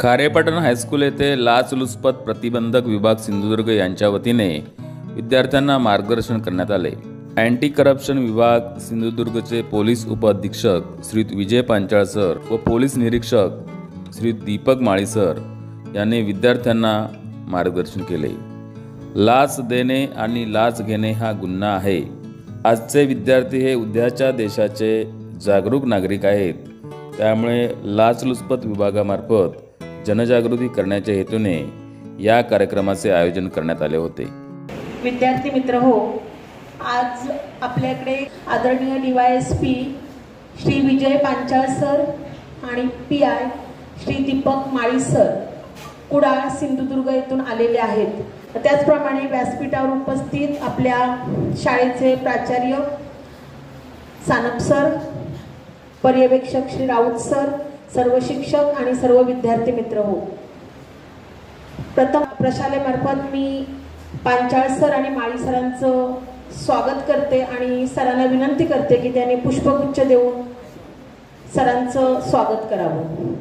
Kharepatan high school येथे लाचलुचपत प्रतिबंधक विभाग सिंधुदुर्ग यांच्या वतीने विद्यार्थ्यांना मार्गदर्शन करण्यात आले। अँटी करप्शन विभाग सिंधुदुर्गचे पोलीस उपअधीक्षक श्री विजय पांचाळ सर व पोलीस निरीक्षक श्री दीपक माळी सर यांनी विद्यार्थ्यांना मार्गदर्शन केले। लाच देणे आणि लाच घेणे हा गुन्हा आहे। आजचे विद्यार्थी हे उद्याच्या देशाचे जागरूक नागरिक आहेत, त्यामुळे लाचलुचपत विभागामार्फत जनजागृती करण्याच्या हेतूने या कार्यक्रमाचे आयोजन करण्यात आले होते। विद्यार्थी मित्र हो, आज आपल्याकडे आदरणीय डीवायएसपी श्री विजय पांचाळ सर आणि पीआय श्री दीपक माळी सर कुडाळ सिंधुदुर्ग येथून आलेले आहेत। त्याचप्रमाणे व्यासपीठावर उपस्थित आपल्या शाळेचे प्राचार्य सानप सर, पर्यवेक्षक श्री राऊत सर, सर्व शिक्षक आणि सर्व विद्यार्थी मित्र हो, प्रथम प्रशालेमार्फत मी पांचाळ सर आणि माळी सरांचं स्वागत करते आणि सरांना विनंती करते की त्यांनी पुष्पगुच्छ देऊन सरांचं स्वागत करावं।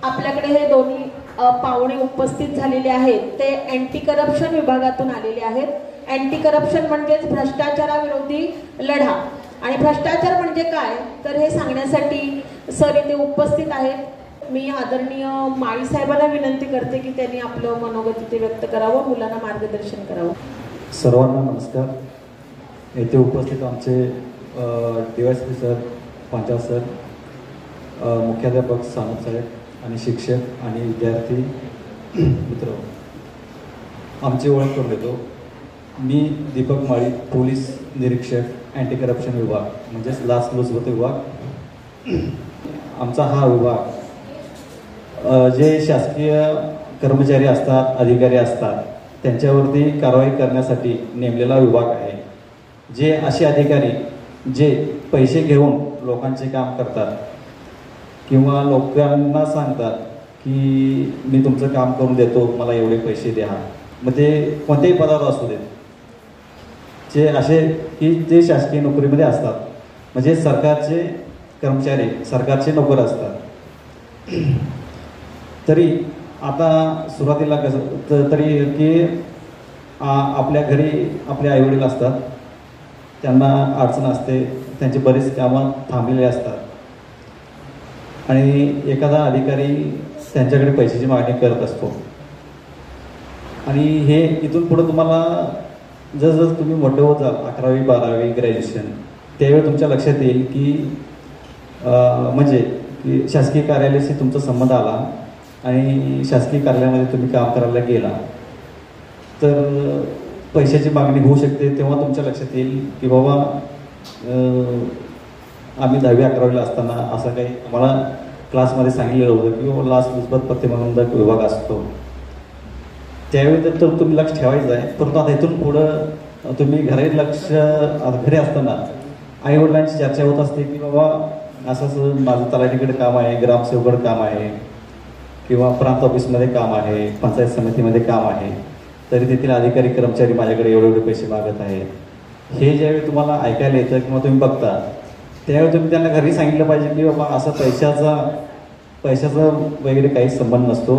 आपल्याकडे हे दोन्ही पाहुणे उपस्थित झालेले आहेत, ते अँटी करप्शन विभागातून आलेले आहेत। अँटी करप्शन म्हणजेच भ्रष्टाचाराविरोधी लढा, आणि भ्रष्टाचार म्हणजे काय तर हे सांगण्यासाठी सर इथे उपस्थित आहेत। मी आदरणीय माळी साहेबांना विनंती करते की त्यांनी आपलं मनोगत इथे व्यक्त करावं, मुलांना मार्गदर्शन करावं। सर्वांना नमस्कार। येथे उपस्थित आमचे डीवायएसपी सर, पांचाळ सर, मुख्याध्यापक सानप साहेब आणि शिक्षक आणि विद्यार्थी मित्र, आमची ओळख करून देतो। मी दीपक माळी, पोलीस निरीक्षक, अँटी करप्शन विभाग म्हणजेच लाचलुचपत विभाग। आमचा हा विभाग जे शासकीय कर्मचारी असतात, अधिकारी असतात, त्यांच्यावरती कारवाई करण्यासाठी नेमलेला विभाग आहे। जे असे अधिकारी जे पैसे घेऊन लोकांचे काम करतात किंवा लोकांना सांगतात की मी तुमचं काम करून देतो, मला एवढे पैसे द्या, मग ते कोणत्याही पदावर असू देत, जे असे की जे शासकीय नोकरीमध्ये असतात, म्हणजे सरकारचे कर्मचारी, सरकारचे नोकर असतात। तरी आता सुरुवातीला कसं तरी की आपल्या घरी आपले आईवडील असतात, त्यांना अडचण असते, त्यांची बरीच कामं थांबलेली असतात आणि एखादा अधिकारी त्यांच्याकडे पैशाची मागणी करत असतो। आणि हे इथून पुढे तुम्हाला जसं तुम्ही मोठे होत जाल, 11वी 12वी ग्रॅज्युएशन, त्यावेळी तुमच्या लक्षात येईल की म्हणजे की शासकीय कार्यालयाशी तुमचा संबंध आला आणि शासकीय कार्यालयामध्ये तुम्ही काम करायला गेला तर पैशाची मागणी होऊ शकते। तेव्हा तुमच्या लक्षात येईल की बाबा आम्ही 10वी 11वीला असताना असं काही आम्हाला क्लासमध्ये सांगितलेलं होतं की बाबा लाचलुचपत प्रतिबंधक विभाग असतो, त्यावेळी तर तुम्ही लक्ष ठेवायचं आहे। परंतु आता इथून पुढं तुम्ही घरी घरी असताना आईवडिलांची चर्चा होत असते की बाबा असं माझं तलाठीकडे काम आहे, ग्रामसेवकडे काम आहे किंवा प्रांत ऑफिसमध्ये काम आहे, पंचायत समितीमध्ये काम आहे, तरी तेथील अधिकारी कर्मचारी माझ्याकडे एवढे एवढे पैसे मागत आहेत। हे ज्यावेळी तुम्हाला ऐकायला येतं किंवा तुम्ही बघता, त्यावेळी तुम्ही त्यांना घरी सांगितलं पाहिजे की बाबा असं पैशाचा वगैरे काही संबंध नसतो,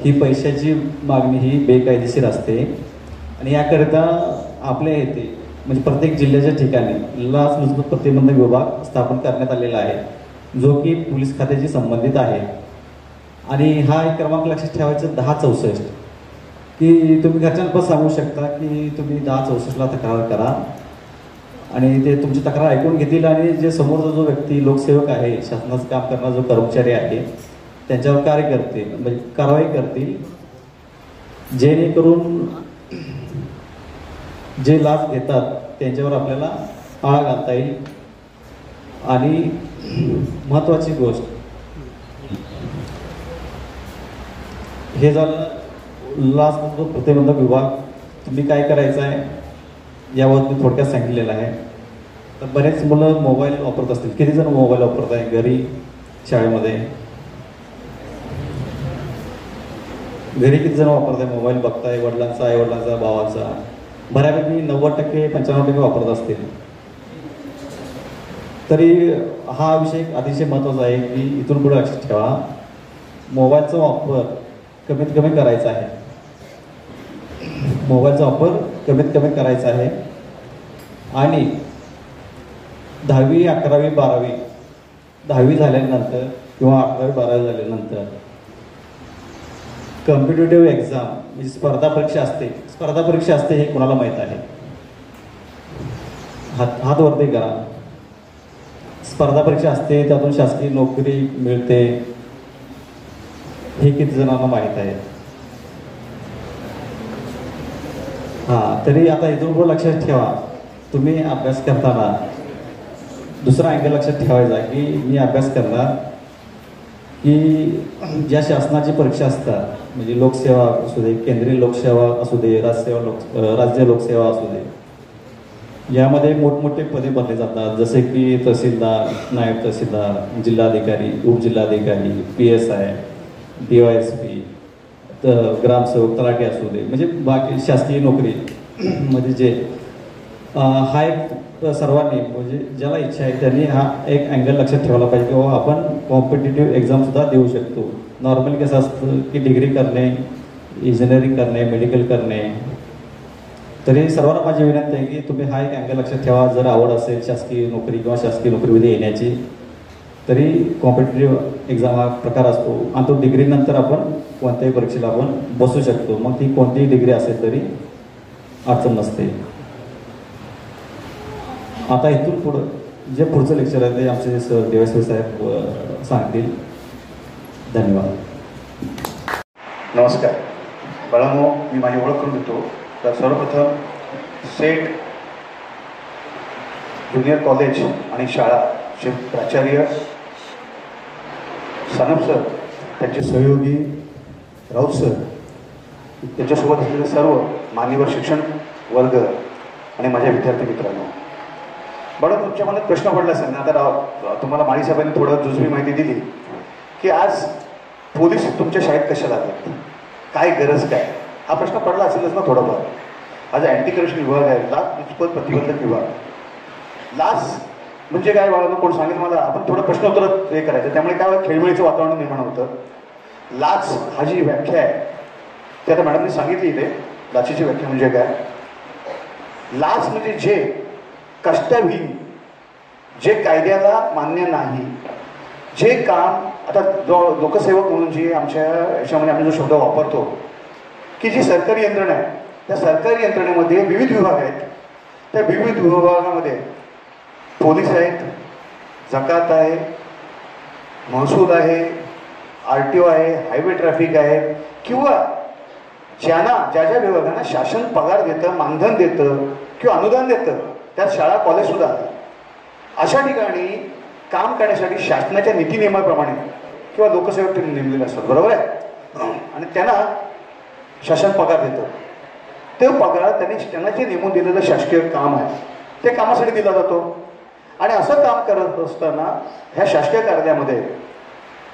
ही पैशाची मागणी ही बेकायदेशीर असते। आणि याकरिता आपल्या येथे म्हणजे प्रत्येक जिल्ह्याच्या ठिकाणी लाचलुचपत प्रतिबंधक विभाग स्थापन करण्यात आलेला आहे, जो की पोलीस खात्याशी संबंधित आहे। आणि हा एक क्रमांक लक्षात ठेवायचा 1064, की तुम्ही घरच्यांना सांगू शकता की तुम्ही 1064ला तक्रार करा आणि ते तुमची तक्रार ऐकून घेतील आणि जे समोरचा जो व्यक्ती लोकसेवक आहे, शासनाचं काम करणारा जो कर्मचारी आहे, त्यांच्यावर कार्य करतील, म्हणजे कारवाई करतील, जेणेकरून जे लाच घेतात त्यांच्यावर आपल्याला आळा घालता येईल। आणि महत्त्वाची गोष्ट हे झालं लाचलुचपत प्रतिबंधक विभाग। तुम्ही काय करायचं आहे यावर मी थोडक्यात सांगितलेलं आहे। तर बरेच मुलं मोबाईल वापरत असतील, किती जण मोबाईल वापरत आहे घरी, शाळेमध्ये घरी किती जण वापरताय मोबाईल, बघताय, वडिलांचा, आई वडिलांचा, भावाचा, बऱ्यापैकी 90% 95% वापरत असतील। तरी हा विषय अतिशय महत्त्वाचा आहे की इथून पुढे लक्षात ठेवा, मोबाईलचा वापर कमीत कमी करायचा आहे. मोबाईलचा वापर कमीत कमी करायचा आहे. आणि 10वी 11वी 12वी 10वी झाल्यानंतर किंवा 11वी 12वी झाल्यानंतर कॉम्पिटेटिव्ह एक्झाम म्हणजे स्पर्धा परीक्षा असते हे कोणाला माहीत आहे? हात वरती करा. स्पर्धा परीक्षा असते, त्यातून शासकीय नोकरी मिळते हे किती जणांना माहीत आहे? तरी आता इथून पुढे लक्षात ठेवा, तुम्ही अभ्यास करताना दुसरा अँगल लक्षात ठेवायचा की मी अभ्यास करणार की ज्या शासनाची परीक्षा असतात, म्हणजे लोकसेवा असू दे, केंद्रीय लोकसेवा असू दे, राज्य लोकसेवा असू दे, यामध्ये मोठमोठे पदे भरले जातात. जसे की तहसीलदार, नायब तहसीलदार, जिल्हाधिकारी, उपजिल्हाधिकारी, PSI, DYSP, ग्रामसेवक, तलाठी असू दे, म्हणजे बाकी शासकीय नोकरी म्हणजे जे हा एक सर्वांनी म्हणजे ज्याला इच्छा आहे त्यांनी हा एक अँगल लक्षात ठेवायला पाहिजे की बाबा आपण कॉम्पिटेटिव्ह एक्झामसुद्धा देऊ शकतो. नॉर्मली कसं असतं की डिग्री करणे, इंजिनिअरिंग करणे, मेडिकल करणे. तरी सर्वांना माझी विनंती आहे की तुम्ही हा एक अँगल लक्षात ठेवा. जर आवड असेल शासकीय नोकरी किंवा शासकीय नोकरीमध्ये येण्याची, तरी कॉम्पिटेटिव्ह एक्झाम हा प्रकार असतो आणि तो डिग्रीनंतर आपण कोणत्याही परीक्षेला आपण बसू शकतो. मग ती कोणतीही डिग्री असेल तरी अडचण नसते. आता इथून पुढं जे पुढचं लेक्चर आहे ते आमचे सर DYSP साहेब सांगतील. धन्यवाद. नमस्कार बाळांनो, मी माझी ओळख करून देतो. तर सर्वप्रथम सेट ज्युनियर कॉलेज आणि शाळा चे प्राचार्य सानप सर, त्यांचे सहयोगी राऊत सर, त्यांच्यासोबत असलेले सर्व मान्यवर शिक्षण वर्ग आणि माझ्या विद्यार्थी मित्रांनो, बरं तुमच्या मनात प्रश्न पडला असेल ना. आता तुम्हाला माळी साहेबांनी थोडं जुजवी माहिती दिली की आज पोलीस तुमच्या शाळेत कशाला आले, काय गरज काय, हा प्रश्न पडला असेलच ना थोडाफार. आज अँटी करप्शन विभाग आहे, लाचलुचपत प्रतिबंधक विभाग. लाच म्हणजे काय बाळांनो, कोण सांगितलं मला? आपण थोडं प्रश्न उत्तर हे करायचं, त्यामुळे काय खेळमेळीचं वातावरण निर्माण होतं. लाच हा जी व्याख्या आहे ती आता मॅडमनी सांगितली इथे. लाचेची व्याख्या म्हणजे काय? लाच म्हणजे जे कष्टविहीन, जे कायद्याला मान्य नाही, जे काम, आता जो लोकसेवक म्हणून जी आमच्या याच्यामध्ये आम्ही जो शब्द वापरतो की जी सरकारी यंत्रणा आहे, त्या सरकारी यंत्रणेमध्ये विविध विभाग आहेत. त्या विविध विभागामध्ये पोलीस आहेत, जकात आहे, महसूल आहे, RTO आहे, हायवे ट्रॅफिक आहे, किंवा ज्या ज्या विभागांना शासन पगार देतं, मानधन देतं किंवा अनुदान देतं, त्यात शाळा कॉलेजसुद्धा आहे. अशा ठिकाणी काम करण्यासाठी शासनाच्या नीती नियमाप्रमाणे किंवा लोकसेवक त्यांनी नेमलेले असतात, बरोबर आहे. आणि त्यांना शासन पगार देतं. ते पगार त्यांना जे नेमून दिलेलं शासकीय काम आहे ते कामासाठी दिला जातो. आणि असं काम करत असताना ह्या शासकीय कार्यालयामध्ये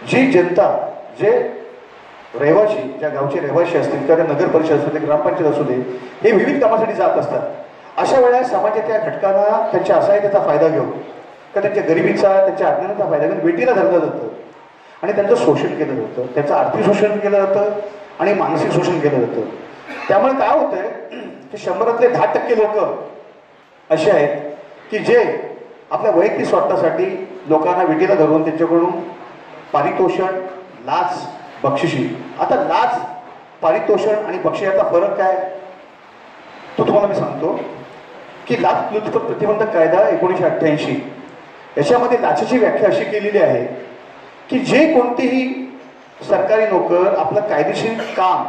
जी जनता, जे रहिवासी, ज्या गावचे रहिवासी असतील किंवा नगर परिषद असू दे, ग्रामपंचायत असू दे, हे विविध कामासाठी जात असतात. अशा वेळेला समाजाच्या घटकांना त्यांच्या असहाय्यतेचा फायदा घेऊन किंवा त्यांच्या गरिबीचा, त्यांच्या अज्ञानाचा फायदा घेऊन वेठीला धरलं जातं आणि त्यांचं शोषण केलं जातं. त्यांचं आर्थिक शोषण केलं जातं आणि मानसिक शोषण केलं जातं. त्यामुळे काय होतंय की 100तले 10% लोक असे आहेत की जे आपल्या वैयक्तिक स्वार्थासाठी लोकांना विटीला धरून त्यांच्याकडून पारितोषण, लाच, बक्षिशी. आता लाच, पारितोषण आणि बक्षिसाचा फरक काय तो तुम्हाला मी सांगतो की लाचलुचपत प्रतिबंधक कायदा 1988 याच्यामध्ये लाचेची व्याख्या अशी केलेली आहे की जे कोणतेही सरकारी नोकर आपलं कायदेशीर काम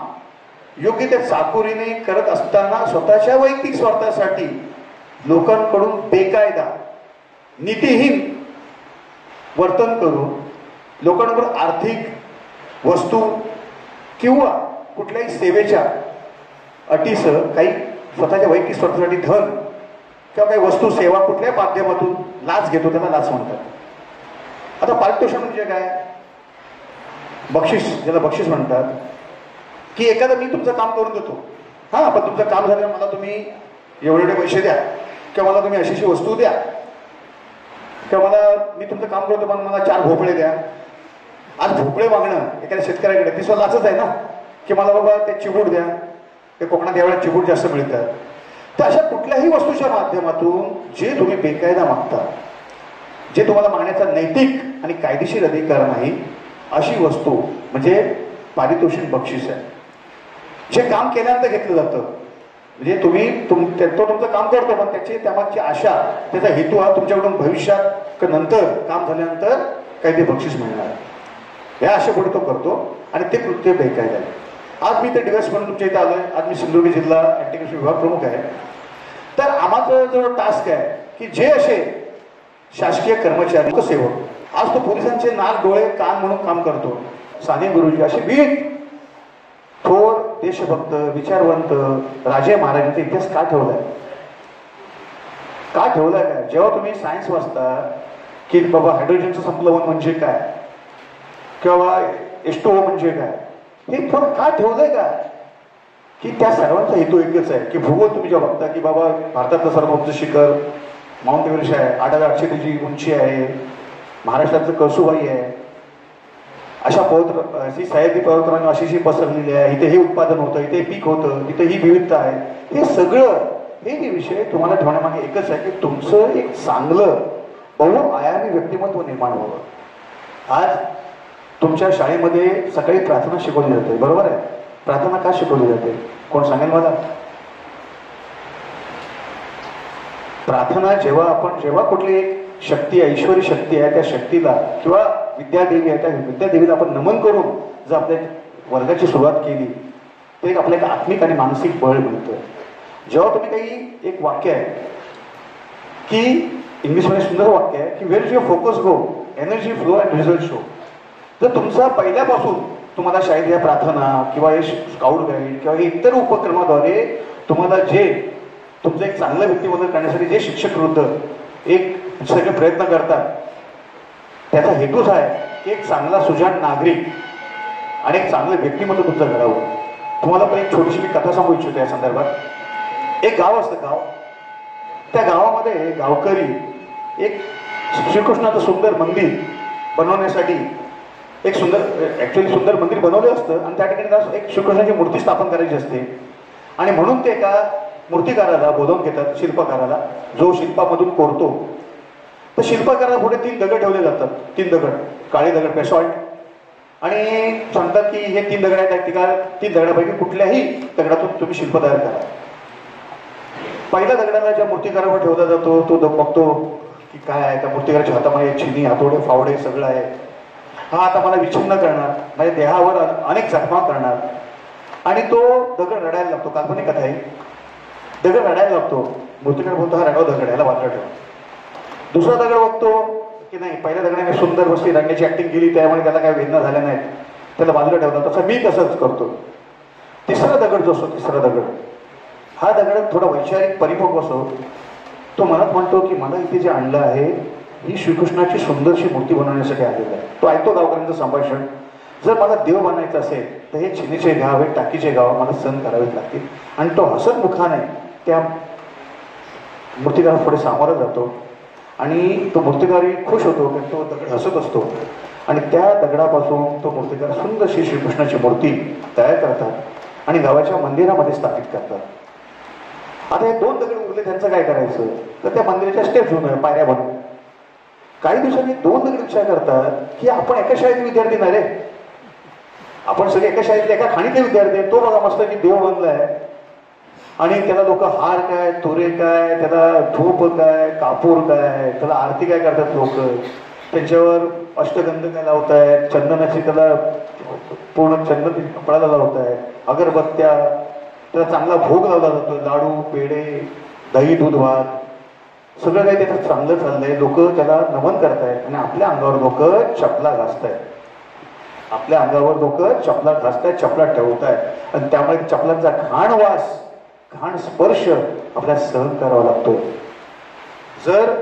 योग्य त्या चाकोरीने करत असताना स्वतःच्या वैयक्तिक स्वार्थासाठी लोकांकडून बेकायदा, नीतिहीन वर्तन करून लोकांकडून आर्थिक वस्तू किंवा कुठल्याही सेवेच्या अटीसह काही स्वतःच्या वैयक्तिक स्वार्थासाठी धन किंवा काही वस्तू, सेवा कुठल्याही माध्यमातून लाच घेतो, त्याला लाच म्हणतात. आता पारितोषिक म्हणजे काय? बक्षीस, ज्याला बक्षीस म्हणतात, की एखादं मी तुमचं काम करून देतो, हां, पण तुमचं काम झालं मला तुम्ही एवढे पैसे द्या किंवा मला तुम्ही अशी वस्तू द्या. किंवा मी तुमचं काम करतो पण मला 4 भोपळे द्या. आज भोपळे मागणं एखाद्या शेतकऱ्याकडे ती स्वतः लाचच आहे ना, की मला बाबा ते चिबूड द्या, ते कोकणात यावेळेला चिबूड जास्त मिळतात. तर अशा कुठल्याही वस्तूच्या माध्यमातून जे तुम्ही बेकायदा मागता, जे तुम्हाला मागण्याचा नैतिक आणि कायदेशीर अधिकार नाही, अशी वस्तू म्हणजे पारितोषिक बक्षीस आहे. जे काम केल्यानंतर घेतलं जातं, म्हणजे तो तुमचं काम करतो पण त्यामागची आशा, त्याचा हेतू हा तुमच्याकडून भविष्यात नंतर काम झाल्यानंतर काही ते बक्षीस मिळणार, या आशेपोटी तो करतो आणि ते कृत्य बेकायदा आहे. आज मी ते डिवाइस म्हणून तुमच्या इथे आलोय. आज मी सिंधुदुर्ग जिल्हा अँटी करप्शन विभाग प्रमुख आहे. तर आम्हाला जो टास्क आहे की जे असे शासकीय कर्मचारी, लोकसेवक, आज तो पोलिसांचे नाक डोळे कान म्हणून काम करतो. साने गुरुजी असे वीर थोर देशभक्त विचारवंत राजे महाराजांचा इतिहास का ठेवलाय? का ठेवलाय काय? जेव्हा तुम्ही सायन्स वाचता की बाबा हायड्रोजनचं संप्लवन म्हणजे काय किंवा H2O म्हणजे काय, हे थोडं का ठेवलंय का? की त्या सर्वांचा हेतू एकच आहे की भूगोल तुम्ही जेव्हा बघता की बाबा भारतातलं सर्व उंच शिखर माउंट एव्हरेस्ट आहे, 8800 ची उंची आहे, महाराष्ट्राचं कळसुबाई आहे, अशा सह्याद्री पर्वतरांनी अशी पसरलेली आहे, इथे हे उत्पादन होतं, इथे पीक होतं, इथे ही विविधता आहे. हे सगळं हे विषय तुम्हाला ठेवण्यामागे एकच आहे की तुमचं एक चांगलं बहुआयामी व्यक्तिमत्व निर्माण व्हावं. आज तुमच्या शाळेमध्ये सकाळी प्रार्थना शिकवली जाते, बरोबर आहे? प्रार्थना का शिकवली जाते कोण सांगेल मला? प्रार्थना जेव्हा कुठली एक शक्ती आहे, ईश्वरी शक्ती आहे, त्या शक्तीला किंवा विद्यादेवी आहे, त्या विद्यादेवीला आपण नमन करून जर आपल्या वर्गाची सुरुवात केली तर एक आपल्याला आत्मिक आणि मानसिक बळ मिळतं. जेव्हा तुम्ही काही एक वाक्य आहे की इंग्लिशमध्ये सुंदर वाक्य आहे की where is your focus go energy flow and result show. जर तुमचा पहिल्यापासून तुम्हाला शाळेत या प्रार्थना किंवा हे स्काउट गाईड किंवा हे इतर उपक्रमाद्वारे तुम्हाला जे तुमचं एक चांगलं व्यक्तिमत्व करण्यासाठी जे शिक्षक विरुद्ध एक सगळे प्रयत्न करतात, त्याचा हेतूच आहे की एक चांगला सुजाण नागरिक आणि एक चांगलं व्यक्तिमत्व तुमचं घडावं. तुम्हाला पण एक छोटीशी मी कथा सांगू इच्छितो या संदर्भात. एक गाव असतं, गाव, त्या गावामध्ये गावकरी एक श्रीकृष्णाचं सुंदर मंदिर बनवण्यासाठी एक सुंदर मंदिर बनवलं असतं आणि त्या ठिकाणी एक श्रीकृष्णाची मूर्ती स्थापन करायची असते. आणि म्हणून ते एका मूर्तिकाराला बोलावून घेतात, शिल्पकाराला, जो शिल्पामधून कोरतो. तर शिल्पकाराला पुढे 3 दगड ठेवले जातात, 3 दगड, काळे दगड बेसॉल्ट, आणि सांगतात की हे 3 दगड आहेत, त्या 3 दगडापैकी कुठल्याही दगडातून तुम्ही शिल्प तयार करा. पहिल्या दगडाला ज्या मूर्तिकारावर ठेवला जातो तो बघतो की काय आहे, त्या मूर्तिकाराच्या हातामध्ये चिनी, हातोडे, फावडे सगळं आहे. हा आता मला विच्छिन्न करणार, माझ्या देहावर अनेक जखमा करणार. आणि तो दगड रडायला लागतो. काल्पनिक कथा आहे. दगड रडायला लागतो. मूर्तिकार बोलतो हा रडाव दगड, याला बाजूला ठेवा. दुसरा दगड बघतो की नाही, पहिल्या दगडाने सुंदर वस्ती रडण्याची ऍक्टिंग केली त्यामुळे त्याला काही वेदना झाल्या नाहीत, त्याला बाजूला ठेवला. तसं मी तसंच करतो. तिसरा दगड जो असतो, तिसरा दगड, हा दगड थोडा वैचारिक परिपक्व असतो. तो मनात म्हणतो की मला इथे जे आणलं आहे ही श्रीकृष्णाची सुंदरशी मूर्ती बनवण्यासाठी आलेलं आहे. तो ऐकतो गावकऱ्यांचं संभाषण. जर मला देव बनायचं असेल तर हे चिनीचे गाव, हे टाकीचे गाव मला सहन करावेच लागतील. आणि तो हसत मुखाने त्या मूर्तिकारा पुढे सामोरा जातो आणि तो मूर्तिकारी खुश होतो की तो दगड हसत असतो. आणि त्या दगडापासून तो मूर्तिकार सुंदरशी श्रीकृष्णाची मूर्ती तयार करतात आणि गावाच्या मंदिरामध्ये स्थापित करतात. आता हे 2 दगड उरले, त्यांचं काय करायचं? तर त्या मंदिराच्या स्टेप्स होऊन पायऱ्या बनवून. काही दिवसांनी 2 दगड विचार करतात की आपण एका शाळेतले विद्यार्थी नाही रे, आपण सगळे एका शाळेतले एका खाणीतले विद्यार्थी. तो बघा मस्त की देव बनलाय आणि त्याला लोक हार काय, तुरे काय, त्याला धूप काय, कापूर काय, त्याला आरती काय करतात लोक, त्यांच्यावर अष्टगंध काय लावतायत, चंदनाची त्याला पूर्ण चंदन कपड्याला लावतायत, अगरबत्त्या, त्याला चांगला भोग लावला जातो, लाडू, पेढे, दही, दूध, भात, सगळं काही त्याचं चांगलं चाललंय. लोक त्याला नमन करतायत आणि आपल्या अंगावर लोक चपला घासतायत, आपल्या अंगावर लोक चपला घासतायत, चपला ठेवतायत. आणि त्यामुळे चपलांचा घाण वास, घाण स्पर्श आपल्याला सहन करावा लागतो. जर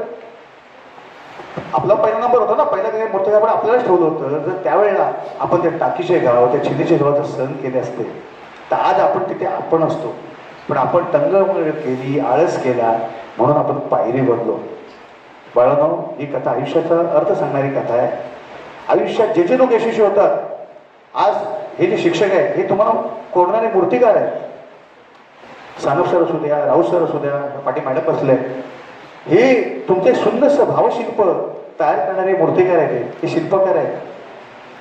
आपला पहिला नंबर होता ना, पहिल्या काही मोठ्या आपण आपल्यालाच ठेवलं होतं, जर त्यावेळेला आपण त्या टाकीचे गाव, त्या चिनीचे गावाचं सहन केले असते तर आज आपण तिथे आपण असतो. पण आपण तंगमुळे केली, आळस केला, म्हणून आपण पायरी बनलो. बाळांनो, ही कथा आयुष्याचा अर्थ सांगणारी कथा आहे. आयुष्यात जे जे लोक यशस्वी होतात, आज हे जे शिक्षक आहेत हे तुम्हाला कोरणारे मूर्तिकार आहेत. सानप सर असू द्या, राऊत सर असू द्या, पाठी मॅडम बसले, हे तुमचे सुंदर भावशिल्प तयार करणारे मूर्तिकार आहेत, हे शिल्पकार आहेत.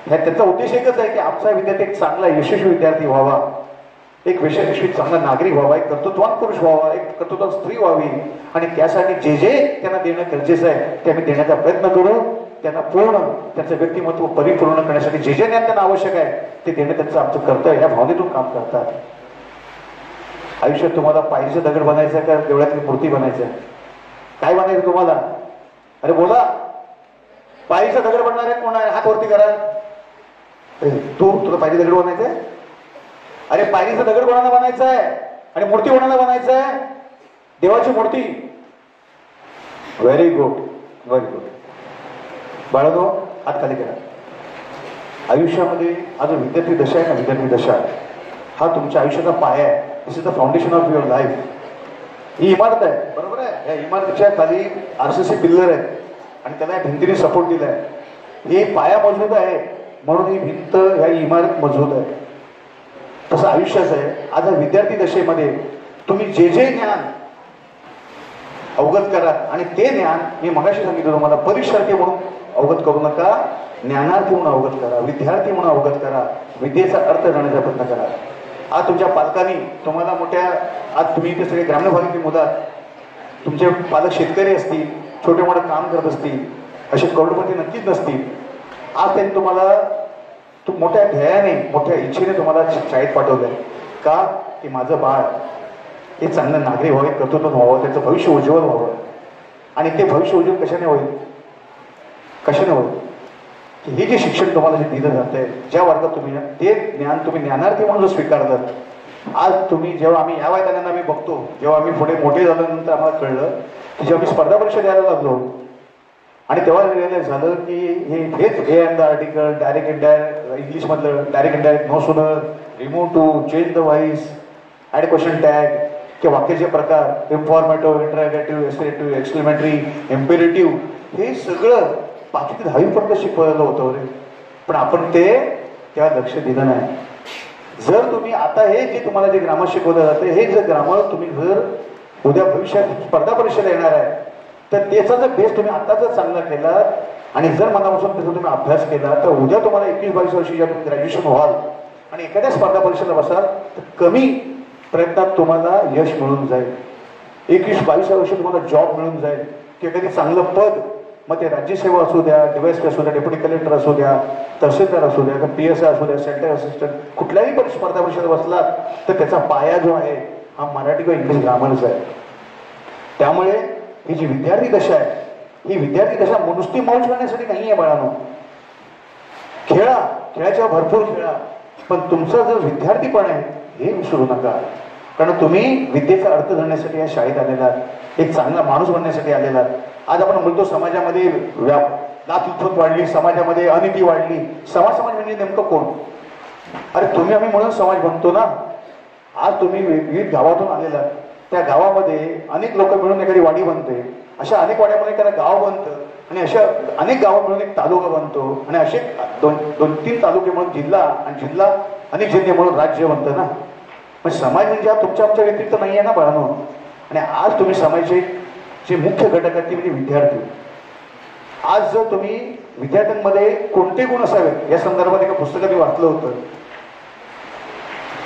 त्यांचा उद्देश एकच आहे की आमचा विद्यार्थी एक चांगला यशस्वी विद्यार्थी व्हावा, एक यशस्वी चांगला नागरिक व्हावा, एक कर्तृत्ववान पुरुष व्हावा, एक कर्तृत्ववान स्त्री व्हावी. आणि त्यासाठी जे जे त्यांना देणं गरजेचं आहे ते आम्ही देण्याचा प्रयत्न करू. त्यांना पूर्ण त्यांचं व्यक्तिमत्व परिपूर्ण करण्यासाठी जे जे ज्ञान त्यांना आवश्यक आहे ते देणं त्यांचं आमचं कर्तव्य, या भावनेतून काम करतात. आयुष्यात तुम्हाला पायरीचं दगड बनायचं आहे का देवळातली मूर्ती बनायचं आहे? काय बनायचं तुम्हाला? अरे बोला, पायरीचा दगड बनणार आहे कोण आहे? हात वरती करा. तुला पायरी दगड बनायचंय? अरे पायरीचा दगड कोणाला बनायचा आहे आणि मूर्ती कोणाला बनायचं आहे? देवाची मूर्ती. Very good, very good. बाळांनो, हात खाली करा. आयुष्यामध्ये हा जो विद्यार्थी दशा आहे ना, विद्यार्थी दशा, हा तुमच्या आयुष्याचा पाया आहे. This is the foundation of your life. ही इमारत आहे, बरोबर आहे. या इमारतीच्या खाली RCC पिल्लर आहेत आणि त्याला भिंतीने सपोर्ट दिलाय. ही पाया मजबूत आहे म्हणून ही भिंत, ह्या इमारत मजबूत आहे. तसं आयुष्याच आहे. आज विद्यार्थी दशेमध्ये तुम्ही जे जे ज्ञान अवगत करा, आणि ते ज्ञान मी मगाशी सांगितलं तुम्हाला, परीक्षार्थी म्हणून अवगत करू नका, ज्ञानार्थी म्हणून अवगत करा, विद्यार्थी म्हणून अवगत करा, विद्येचा अर्थ जाण्याचा प्रयत्न करा. आज तुमच्या पालकांनी तुम्हाला मोठ्या, आज तुम्ही इथे सगळे ग्रामीण भागातील मुलं, तुमचे पालक शेतकरी असतील, छोटे मोठे काम करत असतील, असे करोडपती नक्कीच नसतील. आज त्यांनी तुम्हाला मोठ्या ध्येयाने, मोठ्या इच्छेने तुम्हाला शाळेत पाठवलंय का? की माझं बाळ हे चांगलं नागरिक व्हावे, कर्तृत्व व्हावं, त्याचं भविष्य उज्ज्वल व्हावं. आणि ते भविष्य उज्ज्वल कशाने होईल? कशाने होईल? की हे जे शिक्षण तुम्हाला जे दिलं जात आहे, ज्या वर्गात तुम्ही ते ज्ञान तुम्ही ज्ञानार्थी म्हणून स्वीकारलं. आज तुम्ही जेव्हा आम्ही या वयात आम्ही बघतो, जेव्हा आम्ही पुढे मोठे झाल्यानंतर आम्हाला कळलं की जेव्हा आम्ही स्पर्धा परीक्षा द्यायला लागलो आणि तेव्हा रिअलाइज झालं की हेच a and the article, direct indirect, इंग्लिशमधलं direct indirect, no sooner, remove too, change the voice, add question tag, किंवा वाक्याचे प्रकार, informative, interrogative, explanative, exclamatory, imperative, हे सगळं 5वी ते 10वी पर्यंत शिकवलेलं होतं रे. पण आपण ते तेव्हा लक्ष दिलं नाही. जर तुम्ही आता हे जे तुम्हाला जे ग्रामर शिकवलं जातं, हे जर ग्रामर तुम्ही जर उद्या भविष्यात स्पर्धा परीक्षेला येणार आहे, तर त्याचा जर बेस तुम्ही आता जर चांगला केला आणि जर मनापासून त्याचा तुम्ही अभ्यास केला, तर उद्या तुम्हाला 21-22 वर्षी जेव्हा तुम्ही ग्रॅज्युएशन व्हाल आणि एखाद्या स्पर्धा परीक्षेला बसाल, तर कमी प्रयत्नात तुम्हाला यश मिळून जाईल. 21-22 वर्षी तुम्हाला जॉब मिळून जाईल, की एखादी चांगलं पद, मग ते राज्यसेवा असू द्या, DYSP असू द्या, डेप्युटी कलेक्टर असू द्या, तहसीलदार असू द्या, PSI असू द्या, सेंटर असिस्टंट, कुठल्याही स्पर्धा परीक्षेला बसला तर त्याचा पाया जो आहे हा मराठी किंवा इंग्लिश ग्रामरच आहे. त्यामुळे ही जी विद्यार्थी दशा आहे, ही विद्यार्थी दशा नुसती मौज करण्यासाठी नाही आहे बाळांनो. खेळा, खेळाच्या भरपूर खेळा, पण तुमचा जो विद्यार्थीपण आहे हे विसरू नका. कारण तुम्ही विद्येचा अर्थ जाणण्यासाठी या शाळेत आलेला, एक चांगला माणूस बनण्यासाठी आलेला. आज आपण बोलतो समाजामध्ये लाचलुचपत वाढली, समाजामध्ये अनिती वाढली. समाज म्हणजे नेमकं कोण? अरे तुम्ही आम्ही म्हणून समाज बनतो ना. आज तुम्ही विविध गावातून आलेला, त्या गावामध्ये अनेक लोक मिळून एखादी वाडी बनते, अशा अनेक वाड्यामध्ये एखादं गाव बनतं आणि अशा अनेक गाव मिळून एक तालुका बनतो आणि असे 2-3 तालुके म्हणून जिल्हा, आणि जिल्हा अनेक जिल्हे म्हणून राज्य बनतं ना. पण समाज म्हणजे हा तुमच्या आमच्या व्यतिरिक्त नाही आहे ना बाळांनो. आणि आज तुम्ही समाजाचे जे मुख्य घटक आहेत ते म्हणजे विद्यार्थी. आज जर तुम्ही विद्यार्थ्यांमध्ये कोणते गुण असावेत या संदर्भात एका पुस्तकात मी वाचलं होतं,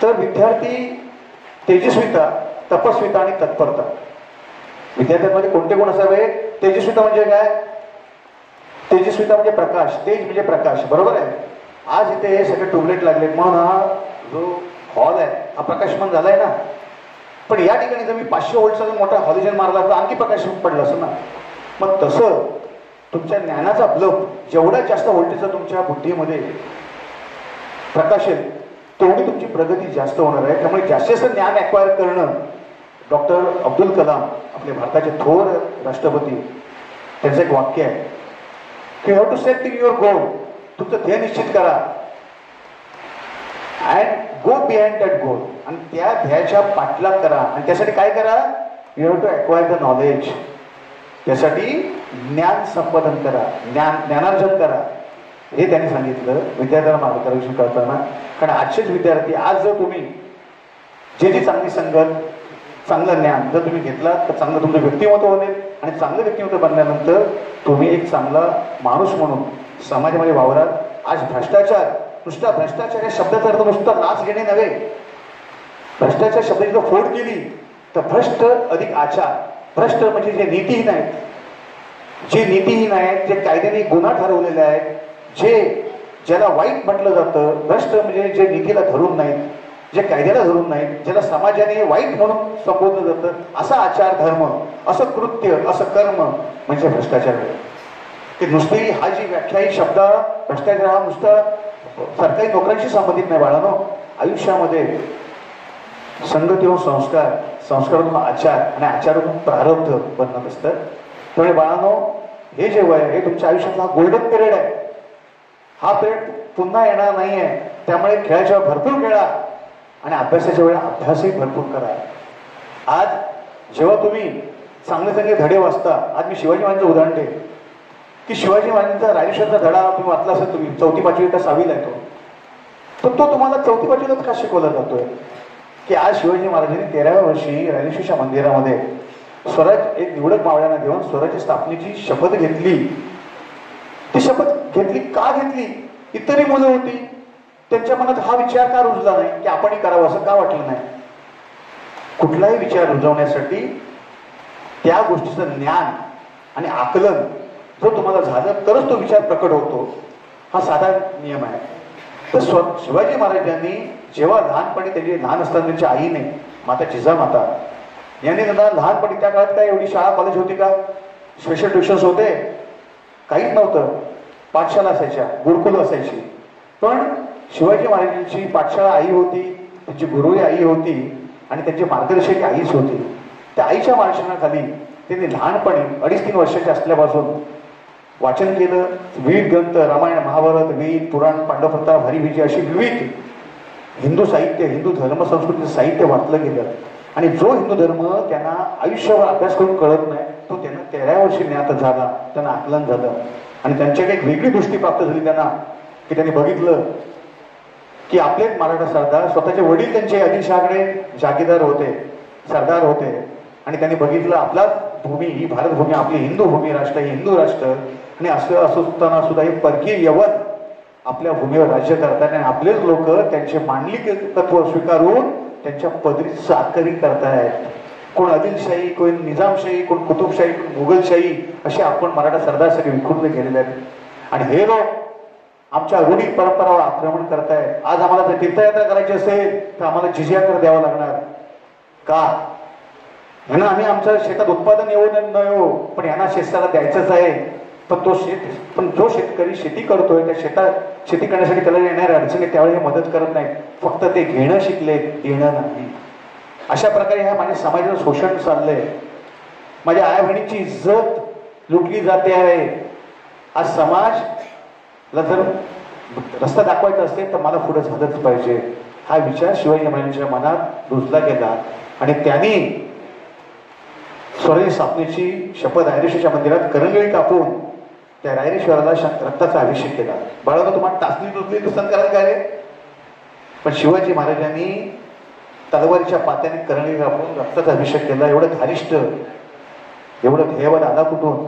तर विद्यार्थी तेजस्विता, तपस्विता आणि तत्परता. विद्यार्थ्यांमध्ये कोणते गुण असावे? तेजस्विता म्हणजे काय? तेजस्विता म्हणजे प्रकाश, तेज म्हणजे प्रकाश, बरोबर आहे. आज इथे हे सगळे ट्यूबलाईट लागले म्हणून हा जो हॉल आहे हा प्रकाशमान झालाय ना. पण या ठिकाणी जर मी 500 व्होल्टचा मोठा हॉलिजन मारला तर आणखी प्रकाश पडला असं ना. मग तसं तुमच्या ज्ञानाचा बल्ब जेवढा जास्त व्होल्टेजचा तुमच्या बुद्धीमध्ये प्रकाशेल तेवढी तुमची प्रगती जास्त होणार आहे. त्यामुळे जास्तीत जास्त ज्ञान ॲक्वायर करणं, डॉक्टर अब्दुल कलाम आपले भारताचे थोर राष्ट्रपती, त्यांचं एक वाक्य आहे की have to set your goal. तुमचं ध्येय निश्चित करा and go behind that goal, आणि त्या ध्येयाच्या पाठलाग करा. आणि त्यासाठी काय करा? You have to acquire the knowledge. त्यासाठी ज्ञान संपादन करा, ज्ञानार्जन करा, हे त्यांनी सांगितलं विद्यार्थ्यांना मार्गदर्शन करताना. कारण आजचेच विद्यार्थी, आज जर तुम्ही जी चांगली संगत, चांगलं ज्ञान जर तुम्ही घेतला तर चांगलं तुमचं व्यक्तिमत्व बनेल आणि चांगलं व्यक्तिमत्व बनल्यानंतर तुम्ही एक चांगला माणूस म्हणून समाजामध्ये वावराल. आज भ्रष्टाचार, नुसता भ्रष्टाचार या शब्दाचा अर्थ नुसता लाच घेणे नव्हे. भ्रष्टाचार शब्दाची जर फोड केली तर भ्रष्ट अधिक आचार. भ्रष्ट म्हणजे जे नीतिहीन आहेत, जे नीतिहीन आहेत, जे कायद्याने गुन्हा ठरवलेले आहेत, ज्याला वाईट म्हटलं जातं. भ्रष्ट म्हणजे जे नीतीला धरून नाहीत, जे कायद्याला धरून नाहीत, ज्याला समाजाने वाईट म्हणून संबोधलं जातं, असा आचार धर्म, असं कृत्य, असं कर्म म्हणजे भ्रष्टाचार आहे. की नुसती हा जी व्याख्या ही शब्द भ्रष्टाचार हा नुसता सरकारी नोकऱ्यांशी संबंधित नाही बाळांनो. आयुष्यामध्ये संगतीवर संस्कार, संस्कारातून आचार आणि आचारातून प्रारब्ध बनत असतं. त्यामुळे बाळांनो, हे जे वय आहे हे तुमच्या आयुष्यातला गोल्डन पिरियड आहे. हा पिरियड पुन्हा येणार नाही आहे. त्यामुळे खेळाच्या वेळेला भरपूर खेळा आणि अभ्यासाच्या वेळेला अभ्यासही भरपूर करा. आज जेव्हा तुम्ही चांगले चांगले धडे वाचता, आज मी शिवाजी महाराजांचं उदाहरण देईन की शिवाजी महाराजांचा रायरेश्वरचा धडा तुम्ही वाचला असेल, तुम्ही 4थी 5वी का 6वीला येतो, तर तो तुम्हाला 4थी 5वीलाच का शिकवला जातोय की आज शिवाजी महाराजांनी 13व्या वर्षी रायरेश्वरच्या मंदिरामध्ये स्वराज एक निवडक मावळ्यांना घेऊन स्वराज्य स्थापनेची शपथ घेतली. ती शपथ घेतली का घेतली? इतरही मुलं होती, त्यांच्या मनात हा विचार का रुजला नाही की आपणही करावं, असं का वाटलं नाही? कुठलाही विचार रुजवण्यासाठी त्या गोष्टीचं ज्ञान आणि आकलन जर तुम्हाला झालं तरच तो विचार प्रकट होतो. हा साधा नियम आहे. तर शिवाजी महाराजांनी जेव्हा लहानपणी त्यांची लहान असताना त्यांच्या आईने माता जिजामाता यांनी त्यांना लहानपणी, त्या काळात काय एवढी शाळा कॉलेज होती का? स्पेशल ट्युशन्स होते? काहीच नव्हतं. पाठशाला असायच्या, गुरुकुल असायची. पण शिवाजी महाराजांची पाठशाळा आई होती, त्यांची गुरुही आई होती आणि त्यांची मार्गदर्शक आईच होती. त्या आईच्या मार्गदर्शनाखाली त्यांनी लहानपणी 2.5-3 वर्षाचे असल्यापासून वाचन केलं. विविध ग्रंथ, रामायण, महाभारत, वेद, पुराण, पांडवप्रताप, हरिविजय अशी विविध हिंदू साहित्य, हिंदू धर्मसंस्कृतीचं साहित्य वाचलं गेलं. आणि जो हिंदू धर्म त्यांना आयुष्यभर अभ्यास करून कळत नाही, तो त्यांना 13व्या वर्षी ज्ञात झाला, त्यांना आकलन झालं. आणि त्यांच्याकडे एक वेगळी दृष्टी प्राप्त झाली त्यांना, की त्यांनी बघितलं की आपले मराठा सरदार, स्वतःचे वडील त्यांचे आदिलशहाकडे जागीरदार होते, सरदार होते. आणि त्यांनी बघितलं आपला भूमी ही भारत भूमी, आपली हिंदू भूमी, राष्ट्र ही हिंदू राष्ट्र, आणि असं असताना सुद्धा हे परकीय यवन आपल्या भूमीवर राज्य करतात आणि आपलेच लोक त्यांचे मांडलिक तत्व स्वीकारून त्यांच्या पदरी चाकरी करतायत. कोण आदिलशाही, कोण निजामशाही, कोण कुतुबशाही, कोण मुघलशाही, असे आपण मराठा सरदार सगळे विखुरले गेलेले आहेत. आणि हे लोक आमच्या रूढी परंपरावर आक्रमण करतायत. आज आम्हाला जर तीर्थयात्रा करायची असेल तर आम्हाला जिजिया कर द्यावा लागणार का? यांना आम्ही आमच्या शेतात उत्पादन येऊ न येऊ, पण यांना शेताला द्यायचंच आहे. पण जो शेतकरी शेती करतोय, त्या शेती करण्यासाठी त्याला येणाऱ्या अडचणी त्यावेळी मदत करत नाही. फक्त ते घेणं शिकले, देणं नाही. अशा प्रकारे ह्या माझ्या समाजाचं शोषण चाललंय. माझ्या आई बहिणीची इज्जत लुटली जाते आहे. आज समाजला जर रस्ता दाखवायचा असेल तर मला पुढे झालंच पाहिजे, हा विचार शिवाजी महाराजांच्या मनात रुजला गेला. आणि त्यांनी स्वराज्य स्थापनेची शपथ रायरेश्वरच्या मंदिरात करंगळी कापून त्या रायरेश्वराला रक्ताचा अभिषेक केला. बाळाला तुम्हाला टाचणी दुचली दुसरं करायला काय? पण शिवाजी महाराजांनी तलवारीच्या पात्याने करंगळी कापून रक्ताचा अभिषेक केला. एवढं धारिष्ट, एवढं ध्येयवाद आला कुठून?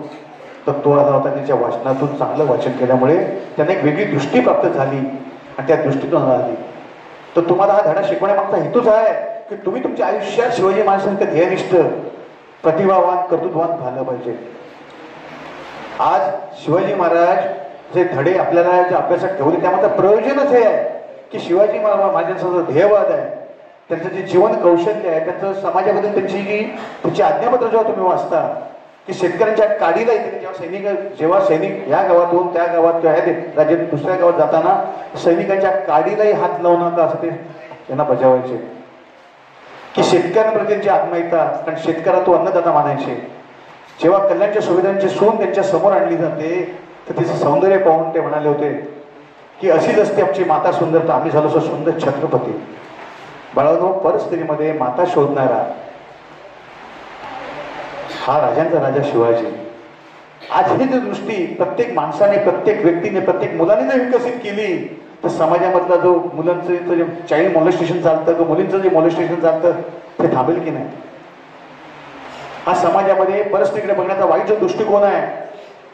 तर तो आला होता त्यांच्या वाचनातून. चांगलं वाचन केल्यामुळे त्यांना एक वेगळी दृष्टी प्राप्त झाली आणि त्या दृष्टीतून आली. तर तुम्हाला हा धडा शिकवण्यामागचा हेतूच आहे की तुम्ही तुमच्या आयुष्यात शिवाजी महाराजांचं ध्येयनिष्ठ, प्रतिभावान, कर्तृत्ववान झालं पाहिजे. आज शिवाजी महाराज जे धडे आपल्याला जे अभ्यासात ठेवले त्यामध्ये प्रयोजनच हे आहे की शिवाजी महाराजांचा जो ध्येयवाद आहे, त्यांचं जे जीवन कौशल्य आहे, त्यांचं समाजाबद्दल त्यांची आज्ञापत्र जेव्हा तुम्ही वाचता की शेतकऱ्यांच्या काडीला येते, जेव्हा सैनिक या गावातून त्या गावात किंवा राज्यात दुसऱ्या गावात जाताना सैनिकांच्या काडीलाही हात लावू नका असं ते त्यांना बजावायचे. की शेतकऱ्यांप्रती त्यांची आत्मीयता, कारण शेतकऱ्या तो अन्नदाता मानायचे. जेव्हा कल्याणच्या सुविधांची सून त्यांच्या समोर आणली जाते तर तिचं सौंदर्य पाहून ते म्हणाले होते की अशीच असते आमची माता सुंदर, तर आम्ही झालो असं सुंदर छत्रपती. बाळानो, परिस्थितीमध्ये माता शोधणारा हा राजांचा राजा शिवाजी. आज ही जी दृष्टी प्रत्येक माणसाने, प्रत्येक व्यक्तीने, प्रत्येक मुलाने जर विकसित केली तर समाजामधला जो मुलांचं जे चाइल्ड मॉलेस्टेशन चालतं, जो मुलींचं जे मॉलेस्टेशन चालतं ते थांबेल की नाही? हा समाजामध्ये परस्त्रीकडे बघण्याचा वाईट जो दृष्टिकोन आहे,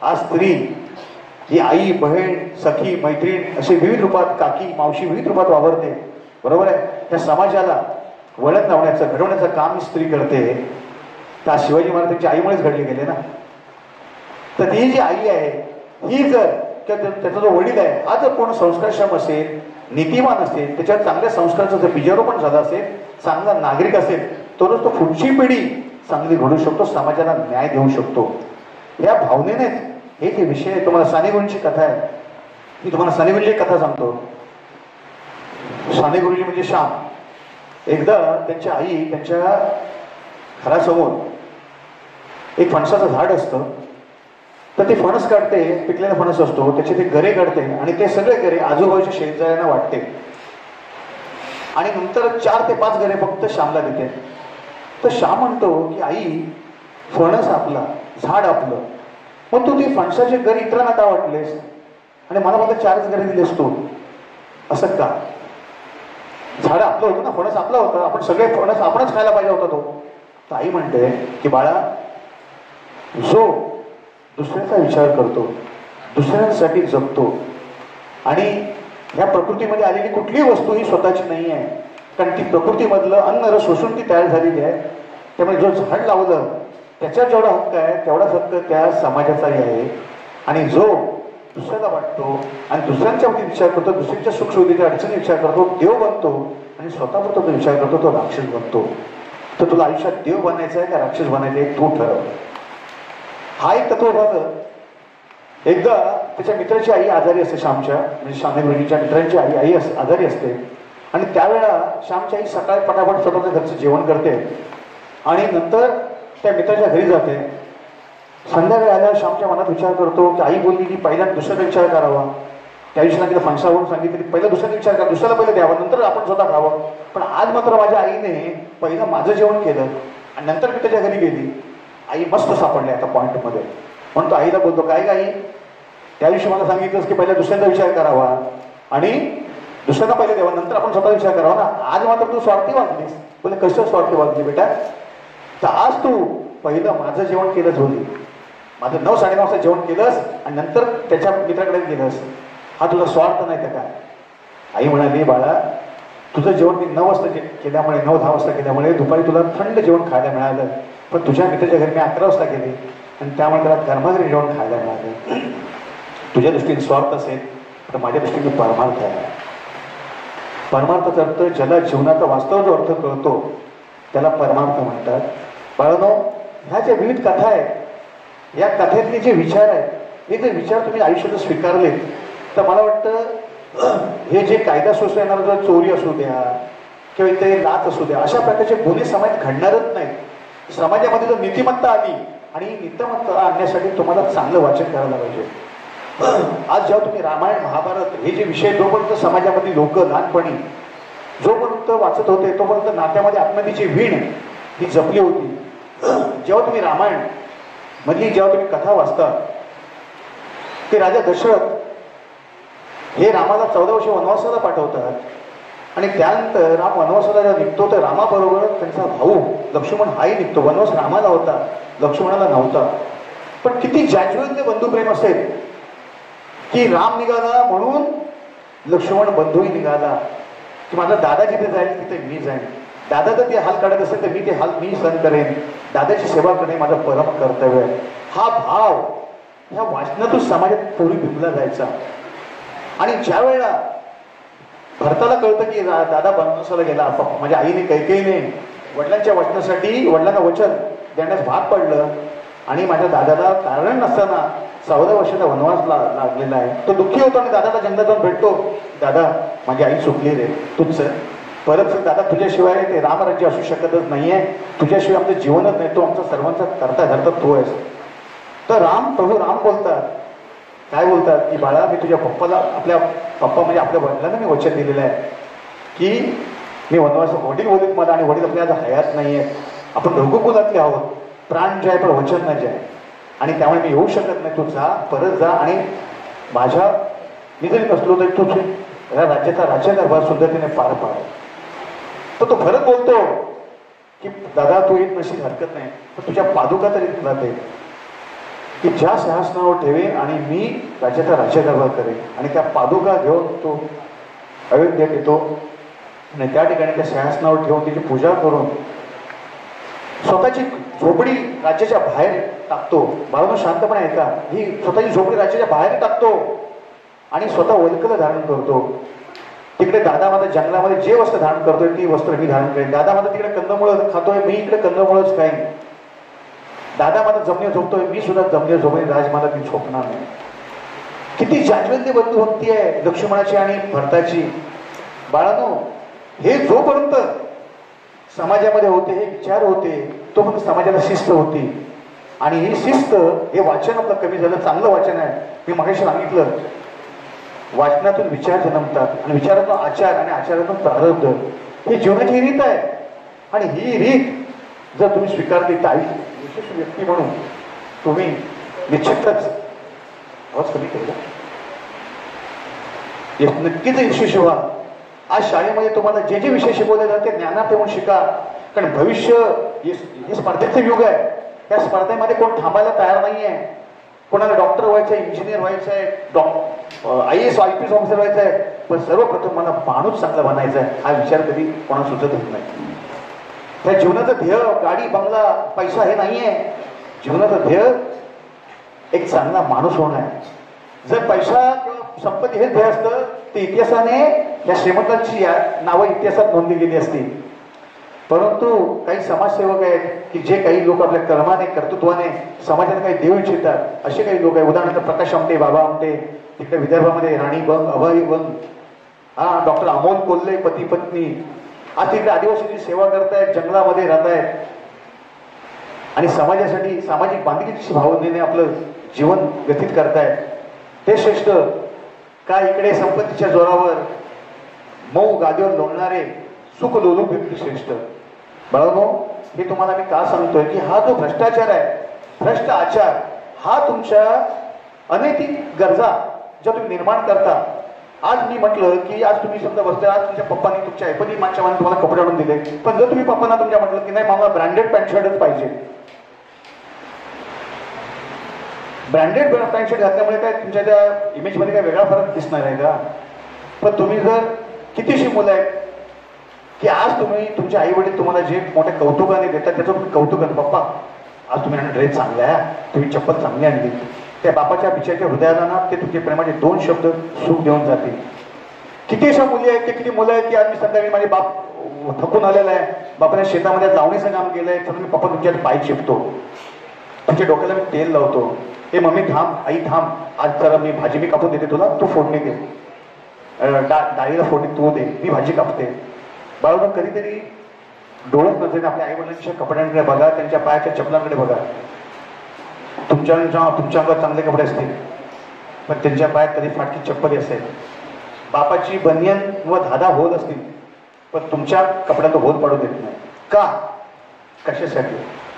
आज स्त्री ही आई, बहीण, सखी, मैत्रीण असे विविध रूपात, काकी, मावशी विविध रूपात वावरते. बरोबर आहे? त्या समाजाला वळण लावण्याचं, घडवण्याचं काम ही स्त्री करते. त्या शिवाजी महाराजांच्या आईमुळेच घडले गेले ना. तर ती जी आई आहे ही जर त्याचा जो वडील आहे हा जर पूर्ण संस्कारक्षम असेल, नीतिवान असेल, त्याच्यावर चांगल्या संस्काराचं जर बीजारोपण झालं असेल, चांगला नागरिक असेल, तरच तो पुढची पिढी चांगली घडू शकतो, समाजाला न्याय देऊ शकतो. या भावनेनेच हे जे विषय आहे, तुम्हाला साने गुरुजींची कथा आहे, मी तुम्हाला साने गुरुजीची कथा सांगतो. साने गुरुजी म्हणजे श्याम. एकदा त्यांच्या आई त्यांच्या घरासमोर एक फणसाचं झाड असतं, तर ते फणस काढते, पिकलेला फणस असतो, त्याचे ते गरे काढते आणि ते सगळे गरे आजूबाजूच्या शेजाऱ्यांना वाटते आणि नंतर 4 ते 5 गरे फक्त श्यामला देते. तर श्याम म्हणतो की आई, फणस आपला, झाड आपलं, मग तू ती फणसाचे गरे इतरांना का वाटलेस आणि मला फक्त 4च गरे दिलेस तू, असं का? झाड आपलं होतं ना, फणस आपला होता, आपण सगळे फणस आपणच खायला पाहिजे होता तो. तर आई म्हणते की बाळा, जो दुसऱ्याचा विचार करतो, दुसऱ्यांसाठी जगतो आणि ह्या प्रकृतीमध्ये आलेली कुठलीही वस्तू ही स्वतःची नाही आहे, कारण ती प्रकृतीमधलं अन्न रस शोषून ती तयार झालेली आहे. त्यामुळे जो झाड लावलं त्याच्यावर जेवढा हक्क आहे तेवढाच हक्क त्या समाजाचाही आहे. आणि जो दुसऱ्याला वाटतो आणि दुसऱ्यांच्या वतीने विचार करतो, दुसऱ्यांच्या सुखसुविधेच्या अडचणी विचार करतो, देव बनतो आणि स्वतःपुरता जो विचार करतो तो राक्षस बनतो. तर तुला आयुष्यात देव बनायचं आहे का राक्षस बनायचं आहे तू ठरव. हा एक तत्वभाग. एकदा त्याच्या मित्राची आई आजारी असते, श्यामच्या म्हणजे साने गुरुजींच्या मित्रांची आई आजारी असते आणि त्यावेळेला श्यामची आई सकाळी पटापट स्वतःच्या घरचं जेवण करते आणि नंतर त्या मित्राच्या घरी जाते. संध्याकाळी आल्यावर श्यामच्या मनात विचार करतो की आई बोलली की पहिला दुसऱ्याचा विचार करावा. त्या दिवशी सांगितलं फणसावरून सांगितलं की पहिला दुसऱ्याचा विचार करा, दुसऱ्याला पहिलं द्यावं, नंतर आपण स्वतः खावं. पण आज मात्र माझ्या आईने पहिलं माझं जेवण केलं आणि नंतर मी त्याच्या घरी गेली. आई मस्त सापडले आता पॉईंटमध्ये. म्हणून तो आईला बोलतो, काय का आई, त्या दिवशी मला सांगितलंस की पहिला दुसऱ्यांचा विचार करावा आणि दुसऱ्यांना पहिले द्यावा, नंतर आपण स्वतः विचार करावा ना. आज मात्र तू स्वार्थी वागलीस. बोले कसं स्वार्थी वागली बेटा? तर आज तू पहिलं माझं जेवण केलंच होती, माझं 9 साडेनऊ वाजता जेवण केलंस आणि नंतर त्याच्या मित्राकडे गेलंस, हा तुझा स्वार्थ नाही का काय? आई म्हणाली, बाळा तुझं जेवण मी 9 वाजता केल्यामुळे, 9-10 वाजता केल्यामुळे दुपारी तुला थंड जेवण खायला मिळालं, पण तुझ्या मित्राच्या घरी मी 11 वाजता गेले आणि त्यामुळे त्याला गरमागरी जेवण खायला मिळालं. तुझ्या दृष्टीने स्वार्थ असेल तर माझ्या दृष्टीने परमार्थ आहे. परमार्थाचा अर्थ, ज्याला जीवनाचा वास्तव जो अर्थ कळतो त्याला परमार्थ म्हणतात. बाळांनो, ह्या ज्या विविध कथा आहेत, या कथेतले जे विचार आहेत, हे जे विचार तुम्ही आयुष्यात स्वीकारले तर मला वाटतं हे जे कायदा सुरू येणार, जर चोरी असू द्या किंवा इथे लाच असू द्या, अशा प्रकारचे गुन्हे समाजात घडणारच नाहीत. समाजामध्ये जर नीतिमत्ता आली आणि नीतिमत्ता आणण्यासाठी तुम्हाला चांगलं वाचन करायला पाहिजे. आज जेव्हा तुम्ही रामायण महाभारत हे जे विषय जोपर्यंत समाजामध्ये लोक लहानपणी जोपर्यंत वाचत होते तोपर्यंत नात्यामध्ये आत्महत्येची वीण ही जपली होती. जेव्हा तुम्ही रामायण मधली जेव्हा तुम्ही कथा वाचता ते राजा दशरथ हे रामाला 14 वर्ष वनवासाला पाठवतात आणि त्यानंतर राम वनवासाला जेव्हा निघतो तर रामाबरोबर त्यांचा भाऊ लक्ष्मण हाही निघतो. वनवास रामाला होता, लक्ष्मणाला नव्हता. पण किती जाज्वल्य बंधुप्रेम असेल की राम निघाला म्हणून लक्ष्मण बंधूही निघाला, की माझा दादा जिथे जाईल तिथे मी जाईन, दादा जर ते हाल काढत असेल तर मी ते हाल मी सहन करेन, दादाची सेवा करणे माझं परम कर्तव्य आहे. हा भाव ह्या वाचनातून समाजात पूर्वी बिंबला जायचा. आणि ज्या वेळेला भरताला कळतं की दादा वनवासाला गेला, माझ्या आईने कैकेयीने वडिलांच्या वचनासाठी वडिलांना वचन देण्यास भाग पडलं आणि माझ्या दादाला कारण नसताना 14 वर्षाचा वनवास लागलेला आहे. तो दुःखी होतो आणि दादाला जंगलात जाऊन भेटतो, दादा माझी आई चुकली रे, तूच परत दादा तुझ्याशिवाय ते रामराज्य असू शकतच नाहीये, तुझ्याशिवाय आमचं जीवनच नाही, तो आमचा सर्वांचा करता धरता तो आहेस. तर प्रभू राम बोलतात, काय बोलतात की बाळा मी तुझ्या पप्पाला, आपल्या पप्पा म्हणजे आपल्या वडिलांना मी वचन दिलेलं आहे की मी वनवास, वडील बोलत मला आणि वडील आपल्या हयात नाही आहेत, आपण रघुकुलातले आहोत, प्राण जे आहे पण वचन न जे आहे. आणि त्यामुळे मी येऊ शकत नाही. तू जा, परत जा आणि मी जरी नसलो तरी तू या राज्याचा राज्यकारभार सुंदरतेने पार पाड. तर तो परत बोलतो की दादा तू येत नशील हरकत नाही, पण तुझ्या पादुका तरी तुला दे की ज्या सिंहासनावर ठेवे आणि मी राज्याचा राज्यकारभार करेन. आणि त्या पादुका घेऊन तो अयोध्येत येतो आणि त्या ठिकाणी त्या सिंहासनावर ठेवून त्याची पूजा करून स्वतःची झोपडी राज्याच्या बाहेर टाकतो. बाळांनो शांतपणे ऐका, ही स्वतःची झोपडी राज्याच्या बाहेर टाकतो आणि स्वतः वल्कल धारण करतो. तिकडे दादा माझा जंगलामध्ये जे वस्त्र धारण करतोय ती वस्त्र मी धारण करेन. दादा माझा तिकडे कंदमुळं खातोय, मी इकडे कंदमुळंच खाईन. दादा माझा जमिनीवर झोपतोय, मी सुद्धा जमिनीवर झोपेन, राज मला ती झोपणार नाही. किती जाज्वल्य बंधुभक्ती आहे लक्ष्मणाची आणि भरताची. बाळांनो हे जोपर्यंत समाजामध्ये होते, हे विचार होते, तोपर्यंत समाजाला शिस्त होती. आणि ही शिस्त, हे वाचन आपलं कमी झालं, चांगलं वाचन आहे. मी मगाशी सांगितलं वाचनातून विचार जन्मतात आणि विचारातून आचार आणि आचारातून प्रारब्ध, ही जीवनाची रीत आहे. आणि ही रीत जर तुम्ही स्वीकारली तर विशेष व्यक्ती म्हणून तुम्ही निश्चितच आवाज कमी केला नक्कीच यशस्वी व्हाल. आज शाळेमध्ये तुम्हाला जे जे विषय शिकवले जाते ज्ञानात येऊन शिका, कारण भविष्य हे स्पर्धेचं युग आहे. त्या स्पर्धेमध्ये कोण थांबायला तयार नाही आहे. कोणाला डॉक्टर व्हायचं आहे, इंजिनियर व्हायचं आहे, IAS IPS ऑफिसर व्हायचं आहे, पण सर्वप्रथम मला माणूस चांगला बनायचा आहे हा विचार कधी कोणाला सुचतच नाही. त्या जीवनाचं ध्येय गाडी बंगला पैसा हे नाही आहे. जीवनाचं ध्येय एक चांगला माणूस होणं आहे. जर पैसा किंवा संपत्ती हेच ध्येय असतं ते इतिहासाने या श्रीमंतांची नावं इतिहासात नोंदली गेली असती. परंतु काही समाजसेवक आहेत की जे काही लोक आपल्या कर्माने कर्तृत्वाने समाजाला काही देऊ इच्छितात, असे काही लोक आहेत. उदाहरणार्थ प्रकाश आमटे, बाबा आमटे, तिकडे विदर्भामध्ये राणी बंग, अभय बंग, डॉक्टर अमोल कोल्हे पती पत्नी, आज तिकडे आदिवासीची सेवा करतायत, जंगलामध्ये राहतायत आणि समाजासाठी सामाजिक बांधिलकीची भावनेने आपलं जीवन व्यतीत करतायत. ते श्रेष्ठ का इकडे संपत्तीच्या जोरावर मऊ गादीवर लोळणारे सुख लोलूप व्यक्ती श्रेष्ठ? बाळांनो हे तुम्हाला मी का सांगतोय की हा जो भ्रष्टाचार आहे, भ्रष्ट आचार, हा तुमच्या अनैतिक गरजा ज्या तुम्ही निर्माण करता. आज मी म्हटलं की आज तुम्ही समजा बसले, आज तुमच्या पप्पांनी तुमच्या ऐपती मागच्या माने तुम्हाला कपडे आणून दिले, पण जर तुम्ही पप्पांना तुमच्या म्हटलं की नाही मला ब्रँडेड पॅन्ट शर्टच पाहिजे, ब्रँडेड पॅन्ट शर्ट घातल्यामुळे काय तुमच्या त्या इमेजमध्ये काय वेगळा फरक दिसणार आहे का? पण तुम्ही जर कितीशी मुलं आहेत की आज तुम्ही तुमचे आई वडील तुम्हाला जे मोठ्या कौतुकाने देतात त्याचं तुम्ही कौतुक करता, पप्पा आज तुम्ही आणून ड्रेस चांगला आहे, तुम्ही चप्पल चांगली आणली, त्या बापाच्या बिचारच्या हृदयाला ना ते तुमचे प्रेमाचे 2 शब्द सुख देऊन जातील. किती अशा मुली आहेत, किती मुलं आहेत की आज मी संध्याकाळी माझे बाप थकून आलेला आहे, बापाने शेतामध्ये लावणीचं काम केलंय, तर मी पप्पा तुमच्या पाय चिपतो, तुमच्या डोक्याला मी तेल लावतो, हे मम्मी थांब, आई थांब, आज जरा मी भाजी मी कापून देते तुला, तू फोडणी दे, डाळीला फोडणी तू दे, मी भाजी कापते. बाळांनो कधीतरी डोळत नसेल आपल्या आई वडिलांच्या कपड्यांकडे बघा, त्यांच्या पायाच्या चपलांकडे बघा. तुमच्या अंगात चांगले कपडे असतील पण त्यांच्या पायात कधी फाटकी चप्पल असेल. बापाची बनियन व धादा होल असतील पण तुमच्या कपड्यात होल पडू देत नाही. का? कशासाठी?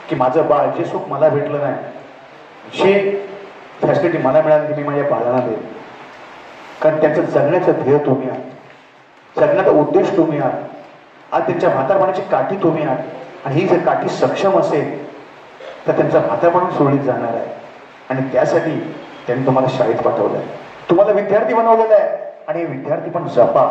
की माझं बाळ जे सुख मला भेटलं नाही, जे फॅसिलिटी मला मिळाली ती मी माझ्या बाळाला देईन. कारण त्यांचं जगण्याचं ध्येय तुम्ही आहात, जगण्याचा उद्देश तुम्ही आहात. आज त्यांच्या म्हातारपणाची काठी तुम्ही आहात आणि ही जर काठी सक्षम असेल तर त्यांचा म्हातारपण सोडलीच जाणार आहे. आणि त्यासाठी त्यांनी तुम्हाला शाळेत पाठवलं आहे, तुम्हाला विद्यार्थी बनवलेला आहे. आणि विद्यार्थी पण जपा.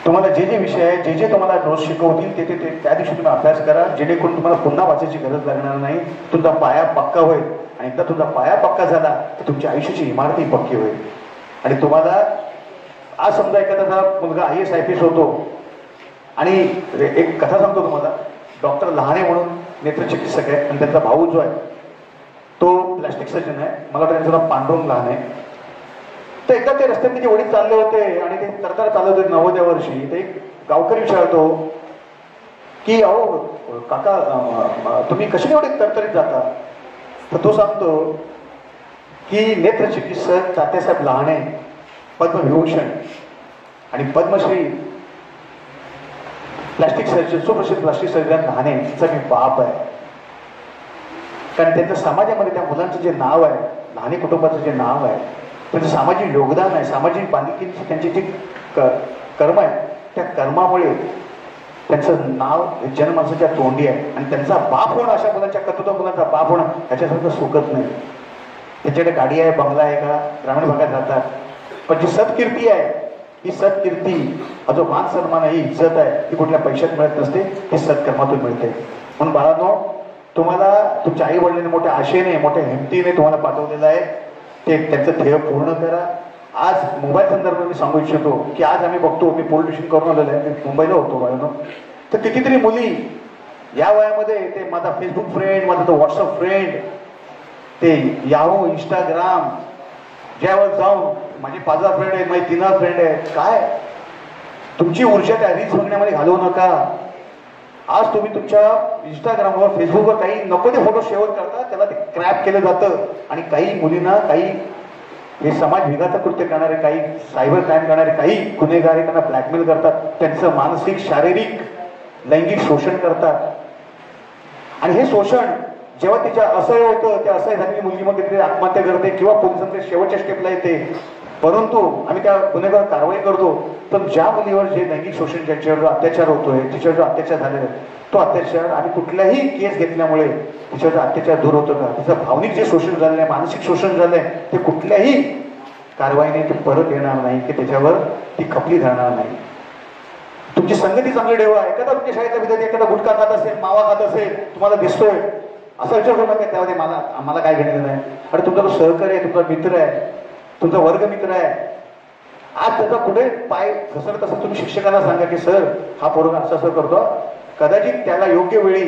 तुम्हाला जे जे विषय आहे, जे जे तुम्हाला रोज शिकवतील ते त्या दिवशी तुम्ही अभ्यास करा, जेणेकरून तुम्हाला पुन्हा वाचायची गरज लागणार नाही. तुमचा पाया पक्का होईल आणि एकदा तुमचा पाया पक्का झाला तर तुमच्या आयुष्याची इमारतही पक्की होईल. आणि तुम्हाला आज समजा एखादा मुलगा IAS IPS होतो आणि एक कथा सांगतो तुम्हाला. डॉक्टर लहाने म्हणून नेत्रचिकित्सक आहे आणि त्यांचा भाऊ जो आहे तो प्लास्टिक सर्जन आहे, मला वाटतं त्यांचं नाव पांडुरंग लहाने. तर एकदा ते रस्त्यात त्याचे वडील चालले होते आणि ते तरतर चालत होते 90व्या वर्षी. ते एक गावकरी विचारतो की अहो काका तुम्ही कशी एवढे तरतरीत जाता? तर तो सांगतो की नेत्रचिकित्सक तात्यासाहेब लहाने पद्मविभूषण आणि पद्मश्री प्लास्टिक सर्जन, सुप्रसिद्ध प्लास्टिक सर्जन लहाने चा मी बाप आहे. कारण त्यांचं समाजामध्ये त्या मुलांचं जे नाव आहे, लहानी कुटुंबाचं जे नाव आहे, त्यांचं सामाजिक योगदान आहे, सामाजिक बांधिलकीची त्यांची जी कर्म आहे, त्या कर्मामुळे त्यांचं नाव जनमानसाच्या तोंडी आहे. आणि त्यांचा बाप होणं, अशा मुलांच्या कर्तृत्व मुलांचा बाप होणं ह्याच्यासारखं सुखत नाही. त्यांच्याकडे गाडी आहे, बंगला आहे का, ग्रामीण भागात राहतात, पण जी सत्कीर्ती आहे, ही सत्कीर्ती, हा जो मान सन्मान आहे, ही इज्जत आहे, ती कुठल्या पैशात मिळत नसते, ही सत्कर्मातून मिळते. म्हणून बाळांनो, तुम्हाला तुमच्या आई वडिलांनी मोठ्या आशेने, मोठ्या हिमतीने तुम्हाला पाठवलेलं आहे, ते त्यांचं ध्येय पूर्ण करा. आज मोबाईल संदर्भात मी सांगू इच्छितो की आज आम्ही बघतो, मी पोलीस स्टेशन करून आलेलो आहे, मी मुंबईला होतो बाळांनो, तर कितीतरी मुली या वयामध्ये ते माझा फेसबुक फ्रेंड, माझा तो व्हॉट्सअप फ्रेंड, ते याहू, इंस्टाग्राम, ज्यावर जाऊन माझे 5 फ्रेंड आहेत, माझे 3 फ्रेंड आहेत, काय तुमची ऊर्जा त्या रील्स बघण्यामध्ये घालवू नका. आज तुम्ही तुमच्या इंस्टाग्रामवर, फेसबुकवर काही नको ते फोटो शेअर करता, त्याला ते क्रॅप केलं जातं. आणि काही मुलींना, काही हे समाज विघातक कृत्य करणारे, काही सायबर क्राईम करणारे, काही गुन्हेगार त्यांना ब्लॅकमेल करतात, त्यांचं मानसिक, शारीरिक, लैंगिक शोषण करतात. आणि हे शोषण जेव्हा तिच्या असह्य होतं, त्या असह्य झालेली मुलगी मग तिथे आत्महत्या करते किंवा पोलिसांच्या शेवटच्या स्टेपला येते. परंतु आम्ही त्या गुन्हेगार कारवाई करतो, पण ज्या मुलीवर जे लैंगिक शोषण, ज्याच्यावर जो अत्याचार होतोय, तिच्यावर जो अत्याचार झालेला आहे, तो अत्याचार आणि कुठल्याही केस घेतल्यामुळे तिच्यावर अत्याचार दूर होतो का? तिचं भावनिक जे शोषण झालेलं आहे, मानसिक शोषण झालंय, ते कुठल्याही कारवाईने ते परत येणार नाही, की त्याच्यावर ती खपली धरणार नाही. तुमची संगती चांगली ठेवा. एखादा तुमच्या शाळेचा विद्यार्थी एखादा गुटखा खात असेल, मावा खात असेल, तुम्हाला दिसतोय, असा विचार करू नका त्यामध्ये आम्हाला काय घेतलेलं आहे. आणि तुमचा तो सहकारी आहे, तुमचा मित्र आहे, तुमचा वर्गमित्र आहे, आज त्याचा कुठे पाय घसरत असेल, तुम्ही शिक्षकांना सांगा की सर, हा पोरगा असं असं करतो. कदाचित त्याला योग्य वेळी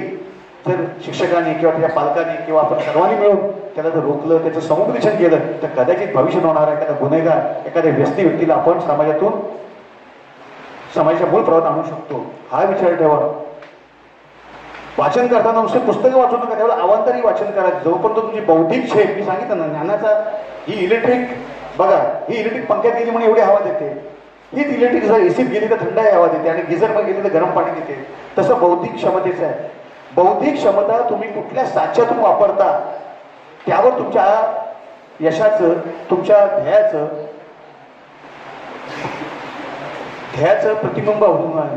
जर शिक्षकांनी किंवा त्याच्या पालकांनी किंवा आपण सर्वांनी मिळून त्याला जर रोखलं, त्याचं समुपदेशन केलं, तर कदाचित भविष्य होणार एखादा गुन्हेगार, एखाद्या व्यक्तीला आपण समाजातून, समाजाच्या मूळ प्रवाहात आणू शकतो. हा विचार ठेवा. वाचन करताना नुसते पुस्तकं वाचू नका, त्यावेळेला अवांतरी वाचन करा. जोपर्यंत तुमची बौद्धिक छेद, मी सांगितलं ना, ज्ञानाचा, ही इलेक्ट्रिक बघा, ही इलेक्ट्रिक पंख्यात गेली म्हणून एवढी हवा देते, हीच इलेक्ट्रिक जर एसीत गेली तर थंड हवा देते, आणि गिझर मध्ये गेली तर गरम पाणी देते. तसं बौद्धिक क्षमतेचं आहे. बौद्धिक क्षमता तुम्ही कुठल्या साच्यातून वापरता, त्यावर तुमच्या यशाचं, तुमच्या ध्येयाचं प्रतिबिंब होऊन आहे.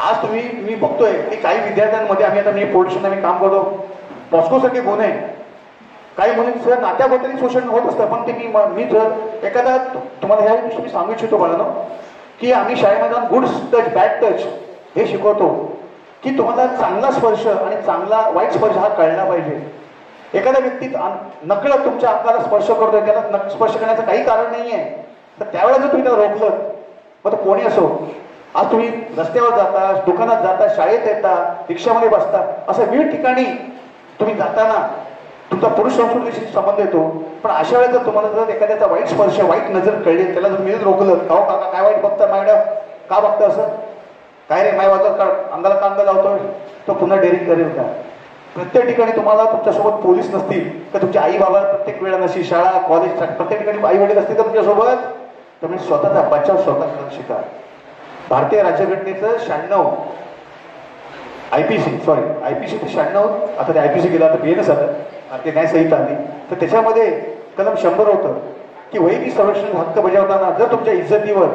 आज मी बघतोय की काही विद्यार्थ्यांमध्ये, मी पोलिस आम्ही काम करतो, पॉस्कोसारखे गुन्हे, काही मुलींचं नात्याबद्दल शोषण होत असतं. पण ते मी जर एखादा, तुम्हाला ह्या गोष्टी मी सांगू इच्छितो बाळांनो, की आम्ही शाळेमध्ये जाऊन गुड टच, बॅड टच हे शिकवतो, की तुम्हाला चांगला स्पर्श आणि वाईट स्पर्श हा कळला पाहिजे. एखाद्या व्यक्ती नकळत तुमच्या अंगाला स्पर्श करतोय, त्याला स्पर्श करण्याचं काही कारण नाही आहे, तर त्यावेळेला जर तुम्ही त्याला रोखलं, मग तो कोणी असो, आज तुम्ही रस्त्यावर जाता, दुकानात जाता, शाळेत येता, रिक्षामध्ये बसता, असं विविध ठिकाणी तुम्ही जाताना तुमचा पुरुष संस्कृतीशी संबंध येतो. पण अशा वेळेस जर तुम्हाला जर एखाद्याचा वाईट स्पर्श, वाईट नजर कळली, त्याला जर मी रोखलं, काहो काका काय वाईट बघता माझ्या, का बघता असं, काय रे माय वाजत अंगाला कांदा लावतोय, तो पुन्हा डेअरिंग करेल का? प्रत्येक ठिकाणी तुम्हाला तुमच्यासोबत पोलीस नसतील, तर तुमच्या आई बाबा प्रत्येक वेळा नसतील, शाळा, कॉलेज, प्रत्येक ठिकाणी आई वडील असतील तर तुमच्यासोबत, तुम्ही स्वतःचा बचाव स्वतः करत शिका. भारतीय राज्यघटनेचं 96 आयपीसी ते 96, आता ते आयपीसी गेला, आता बीएनएस आलं, भारतीय न्याय संहिता आली, तर त्याच्यामध्ये कलम 100 होतं की वैयक्तिक संरक्षण हक्क बजावताना जर तुमच्या इज्जतीवर,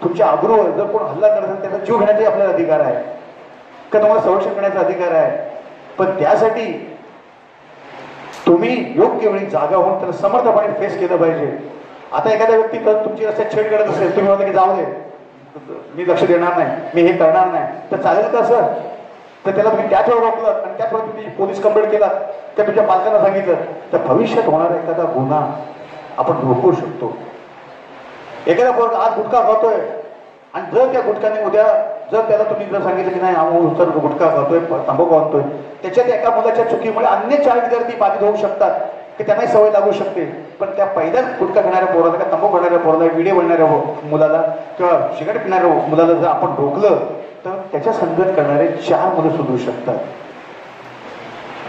तुमच्या आबरूवर जर कोण हल्ला करत असेल, त्याचा जीव घेण्याचा आपल्याला अधिकार आहे का, तुम्हाला संरक्षण करण्याचा अधिकार आहे. पण त्यासाठी तुम्ही योग्य वेळी जागा होऊन त्याला समर्थपणे फेस केलं पाहिजे. आता एखाद्या व्यक्ती तुमची रस्त्यात छेड करत असेल, तुम्ही म्हणता की जाऊ दे, मी लक्ष देणार नाही, मी हे करणार नाही, तर चालेल का सर? तर त्याला तुम्ही त्याच वेळी रोखलं आणि त्याच वेळी तुम्ही पोलीस कंप्लेंट केला, त्या तुमच्या पालकांना सांगितलं, तर भविष्यात होणारा एखादा गुन्हा आपण रोखू शकतो. एखादा पोरगा आज गुटखा खातोय, आणि जर त्या गुटखाने उद्या जर त्याला तुम्ही जर सांगितलं की नाही आम्ही गुटखा खातोय, तंबाखू आणतोय, त्याच्यात एका मुलाच्या चुकीमुळे अन्य 4 विद्यार्थी बाधित होऊ शकतात, की त्यांनाही सवय लागू शकते. पण त्या पहिल्याच गुटखा खाणाऱ्या पोराला, का तंबाखू खाणाऱ्या पोराला, व्हिडिओ बनणाऱ्या मुलाला किंवा सिगारेट पिणाऱ्या मुलाला जर आपण रोखलं, तर त्याच्या संगत करणारे 4 मुलं सुधरू शकतात.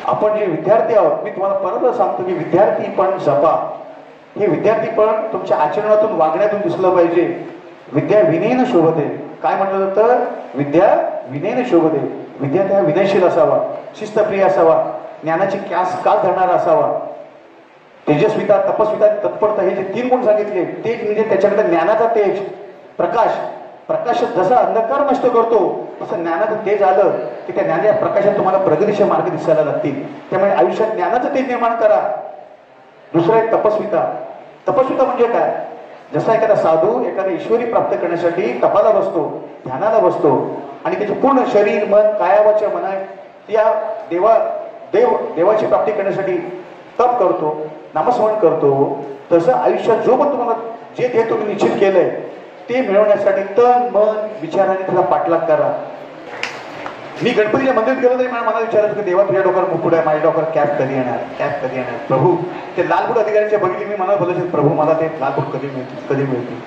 आपण जे विद्यार्थी आहोत, मी तुम्हाला परत सांगतो की विद्यार्थी पण जपा. हे विद्यार्थी पण तुमच्या आचरणातून, वागण्यातून दिसलं पाहिजे. विद्या विनयेन शोभते. काय म्हटलं जातं? विद्या विनयेन शोभते. विद्यार्थी हा विनयशील असावा, शिस्तप्रिय असावा, ज्ञानाची कास धरणारा असावा. तेजस्विता, तपस्विता, तत्परता हे जे 3 गुण सांगितले तेज म्हणजे त्याच्याकडे ज्ञानाचा तेज, प्रकाश जसा अंधकार नष्ट करतो तसं ज्ञानाचं तेज आलं की त्या ज्ञानाच्या प्रकाशात तुम्हाला प्रगतीचे मार्ग दिसायला लागतील. त्यामुळे आयुष्यात ज्ञानाचं तेज निर्माण करा. दुसरं आहे तपस्विता म्हणजे काय? जसा एखादा साधू एखाद्या ईश्वरी प्राप्त करण्यासाठी तपाला बसतो, ध्यानाला बसतो आणि त्याचे पूर्ण शरीर, मन, कायावाच्या मना या देवाची प्राप्ती करण्यासाठी तप करतो, नामस्मरण करतो, तसं आयुष्यात जो पण तुम्हाला जे ध्येय तुम्ही निश्चित केलंय ते मिळवण्यासाठी तन मन विचाराने त्याला पाठलाग करा. मी गणपतीच्या मंदिरात गेलो तरी मला विचारायचं की देवा तुझ्या डोक्यावर मुकुट आहे, माझ्या डोक्यावर कॅप कधी येणार प्रभू. ते लालबुड अधिकाऱ्यांच्या बघितली मी मनात बोलायचे प्रभू मला ते लालबुड कधी मिळतील.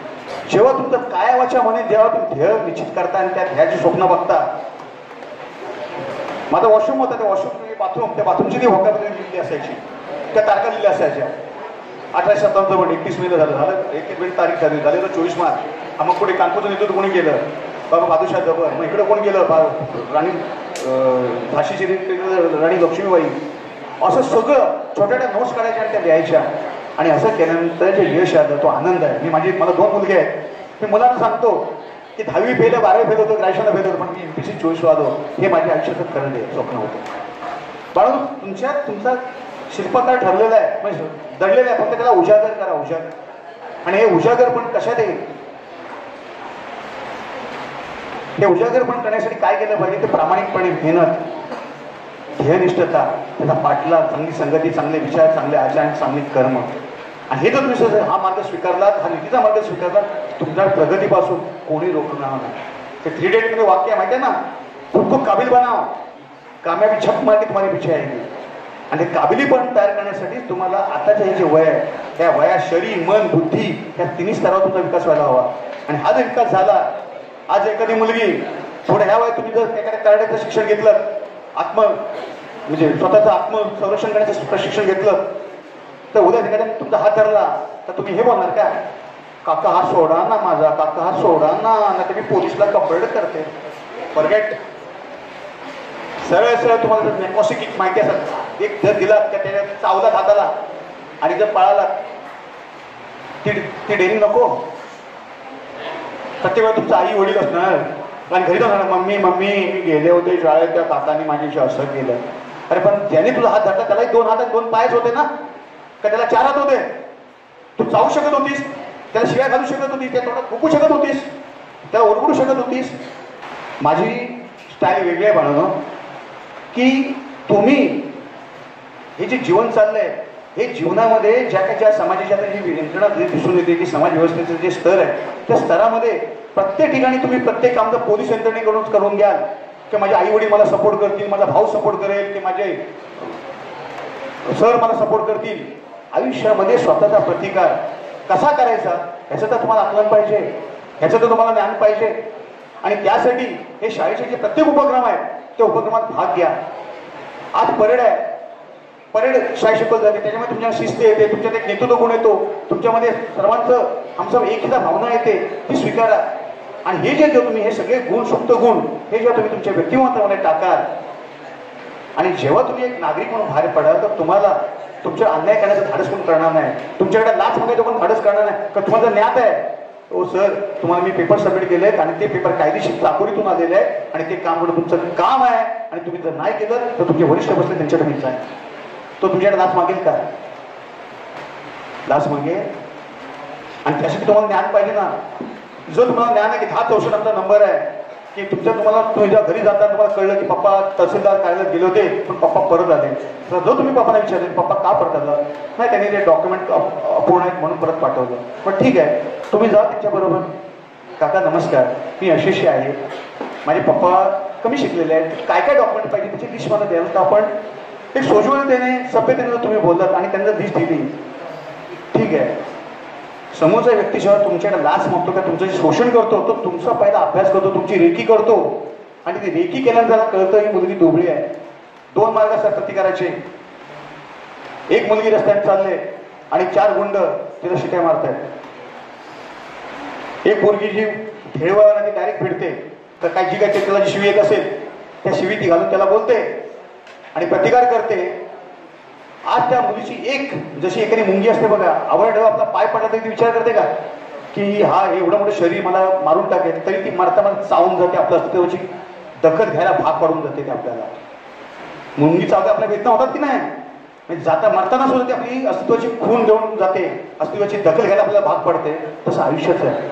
जेव्हा तुमचं कायावाच्या मने जेव्हा तुम्ही ध्येय निश्चित करता आणि त्या ध्येयाची स्वप्न बघता. माझा वॉशरूम होता, त्या वॉशरूम बाथरूम, त्या बाथरूमची ती होकाबद्दल लिहिली असायची, त्या तारखा लिहिल्या असायच्या. 1857 पण 31 मे झालं 1 तारीख झाली 24 मार्च. मग पुढे कानपूरचं नेतृत्व कोणी केलं? बाबा बहादूरशाह जबर. मग इकडे कोण गेलं? राणी झाशीची राणी लक्ष्मीबाई. असं सगळं छोट्या नोट्स काढायच्या आणि त्या लिहायच्या. आणि असं केल्यानंतर जे यश आलं तो आनंद आहे. मला 2 मुलगे आहेत. मी मुलांना सांगतो की 10वी फेल, 12वी फेल होतो, ग्रॅज्युएशनला फेल होतो, पण मी MPSC 24 आलो. हे माझ्या आयुष्याचं खरं स्वप्न होतं. बाळू तुमचा शिल्पकार ठरलेला आहे, म्हणजे दडलेला आहे, फक्त त्याला उजागर करा, उजागर. आणि हे उजागर पण कशात येईल? हे उजागर पण करण्यासाठी काय केलं पाहिजे? ते प्रामाणिकपणे मेहनत, ध्येयनिष्ठता, त्याचा पाठलाग, चांगली संगती, चांगले विचार, चांगले आचरण, चांगले कर्म. आणि हे जर तुम्ही हा मार्ग स्वीकारला, हा नीतीचा मार्ग स्वीकारला, तुमच्या प्रगतीपासून कोणी रोखणार नाही. ते 3 डेट मध्ये वाक्य माहिती आहे ना, खूप काबिल बनाव, कामयाबी झक मार के तुम्हारे पीछे आएगी. आणि ते काबिलीपण तयार करण्यासाठी तुम्हाला आताचे हे जे वय आहे त्या वयात शरीर, मन, बुद्धी या 3 स्तरावर तुमचा विकास व्हायला हवा. आणि हा जर विकास झाला, आज एखादी मुलगी थोड्या ह्या वयात तुम्ही जर एखाद्या कराट्याचं शिक्षण घेतलं, म्हणजे स्वतःचं आत्मसंरक्षण करण्याचं प्रशिक्षण घेतलं, तर उद्या एखाद्याने तुमचा हात धरला तर तुम्ही हे बोलणार का? काका हात सोडा ना माझा, काका हात सोडा ना, तुम्ही पोलिसला कंप्लेंट करते. फॉरगेट. सरळ सरळ तुम्हाला जर नेकॉसिक माहिती असेल, एक जर दिला त्या त्याच्या चावला हाताला आणि जर पळाला, ती डेरिंग नको. प्रत्येक वेळा तुमचा आई वडील असणार आणि घरी जाणार, मम्मी मी गेले होते शाळेत, त्या काकांनी माझ्याशी असं केलं. अरे पण ज्याने तुझा हात धरला त्यालाही 2 हात आणि 2 पायच होते ना, का त्याला 4 हात होते? तू चावू शकत होतीस, त्याला शिव्या घालू शकत होतीस, त्या तोंडात फुकू शकत होतीस, त्याला ओरडू शकत होतीस. माझी स्टाईल वेगळी आहे बनवणं की तुम्ही हे जे जीवन चाललंय, हे जीवनामध्ये ज्या समाजाच्या जी यंत्रणा दिसून येते की समाज व्यवस्थेचं जे स्तर आहे, त्या स्तरामध्ये प्रत्येक ठिकाणी तुम्ही प्रत्येक काम जर पोलीस यंत्रणेकडून करून घ्याल की माझे आई वडील मला सपोर्ट करतील, माझा भाऊ सपोर्ट करेल, की माझे सर मला सपोर्ट करतील, आयुष्यामध्ये स्वतःचा प्रतिकार कसा करायचा ह्याचं तर तुम्हाला आकलन पाहिजे, ह्याचं तर तुम्हाला ज्ञान पाहिजे. आणि त्यासाठी हे शाळेचे जे प्रत्येक उपक्रम आहेत त्या उपक्रमात भाग घ्या. आज परेड आहे, परेड शाळा शिकवली जाते, त्याच्यामध्ये तुमच्या शिस्त येते, तुमच्यात एक नेतृत्व गुण येतो, तुमच्यामध्ये सर्वांचं आमचं एकीचा भावना येते, ती स्वीकारा. आणि हे जे तुम्ही हे सगळे गुण, सुप्त गुण, हे जेव्हा तुम्ही तुमच्या व्यक्तिमत्वामध्ये टाकाल आणि जेव्हा तुम्ही एक नागरिक म्हणून बाहेर पडाल, तर तुम्हाला तुमच्या अन्याय करण्याचं धाडस कोण करणार नाही, तुमच्याकडे लाच मागायचं कोण धाडस करणार नाही. कारण तुम्हाला ज्ञात आहे, ओ सर तुम्हाला मी पेपर सबमिट केले आहेत आणि ते पेपर कायदेशीर चाकोरीतून आलेले आहे आणि ते काम करणं तुमचं काम आहे. आणि तुम्ही जर नाही केलं तर तुमचे वरिष्ठ बसले त्यांच्याकडे मीच आहे, तो तुमच्याकडे लाच मागेल का? लाच मागेल. आणि त्यासाठी तुम्हाला ज्ञान पाहिजे ना. जर तुम्हाला ज्ञान आहे की 1064 आमचा नंबर आहे, की तुम्हाला घरी जाता तुम्हाला कळलं की पप्पा तहसीलदार कार्यालयात गेले होते पण पप्पा परत आले, तर जो तुम्ही पप्पाला विचारले पप्पा का परत आला, नाही त्यांनी ते डॉक्युमेंट अपूर्ण आहेत म्हणून परत पाठवलं. पण ठीक आहे, तुम्ही जा त्यांच्याबरोबर, काका नमस्कार, मी यशस्वी आहे, माझे पप्पा कमी शिकलेले आहेत, काय काय डॉक्युमेंट पाहिजे त्याची लिस्ट मला द्याल. तर आपण एक सोजवळतेने सभ्यतेने तुम्ही बोललात आणि त्यांना लिस्ट दिली, ठीक आहे. समोरचा व्यक्ती जेव्हा तुमच्याकडे लाच मागतो का तुमचं शोषण करतो, तो तुमचा पहिला अभ्यास करतो, तुमची रेकी करतो. आणि ती रेकी केल्यानंतर त्याला कळतं ही मुलगी डोबळी आहे. 2 मार्ग असतात प्रतिकाराचे. एक मुलगी रस्त्यात चालले आणि 4 गुंड तिला शिट्या मारतायत. एक मुलगी जी ठेळवाला डायरेक्ट भिडते, तर काय जी काय त्याला जी शिवी येत असेल त्या शिवी ती घालून त्याला बोलते आणि प्रतिकार करते. आज त्या मुलीची एक जशी एखादी मुंगी असते बघा, आवड आपला पाय पडला तरी ती विचार करते का की हा एवढं मोठं शरीर मला मारून टाकेल, तरी ती मारता चावून जाते, आपल्या अस्तित्वाची दखल घ्यायला भाग पाडून जाते ते आपल्याला. मुंगी चावते आपल्या वेदना होतात की नाही, म्हणजे जाता मरताना सुद्धा ती आपली अस्तित्वाची खून घेऊन जाते, अस्तित्वाची दखल घ्यायला आपल्याला भाग पडते. तसं आयुष्याच आहे.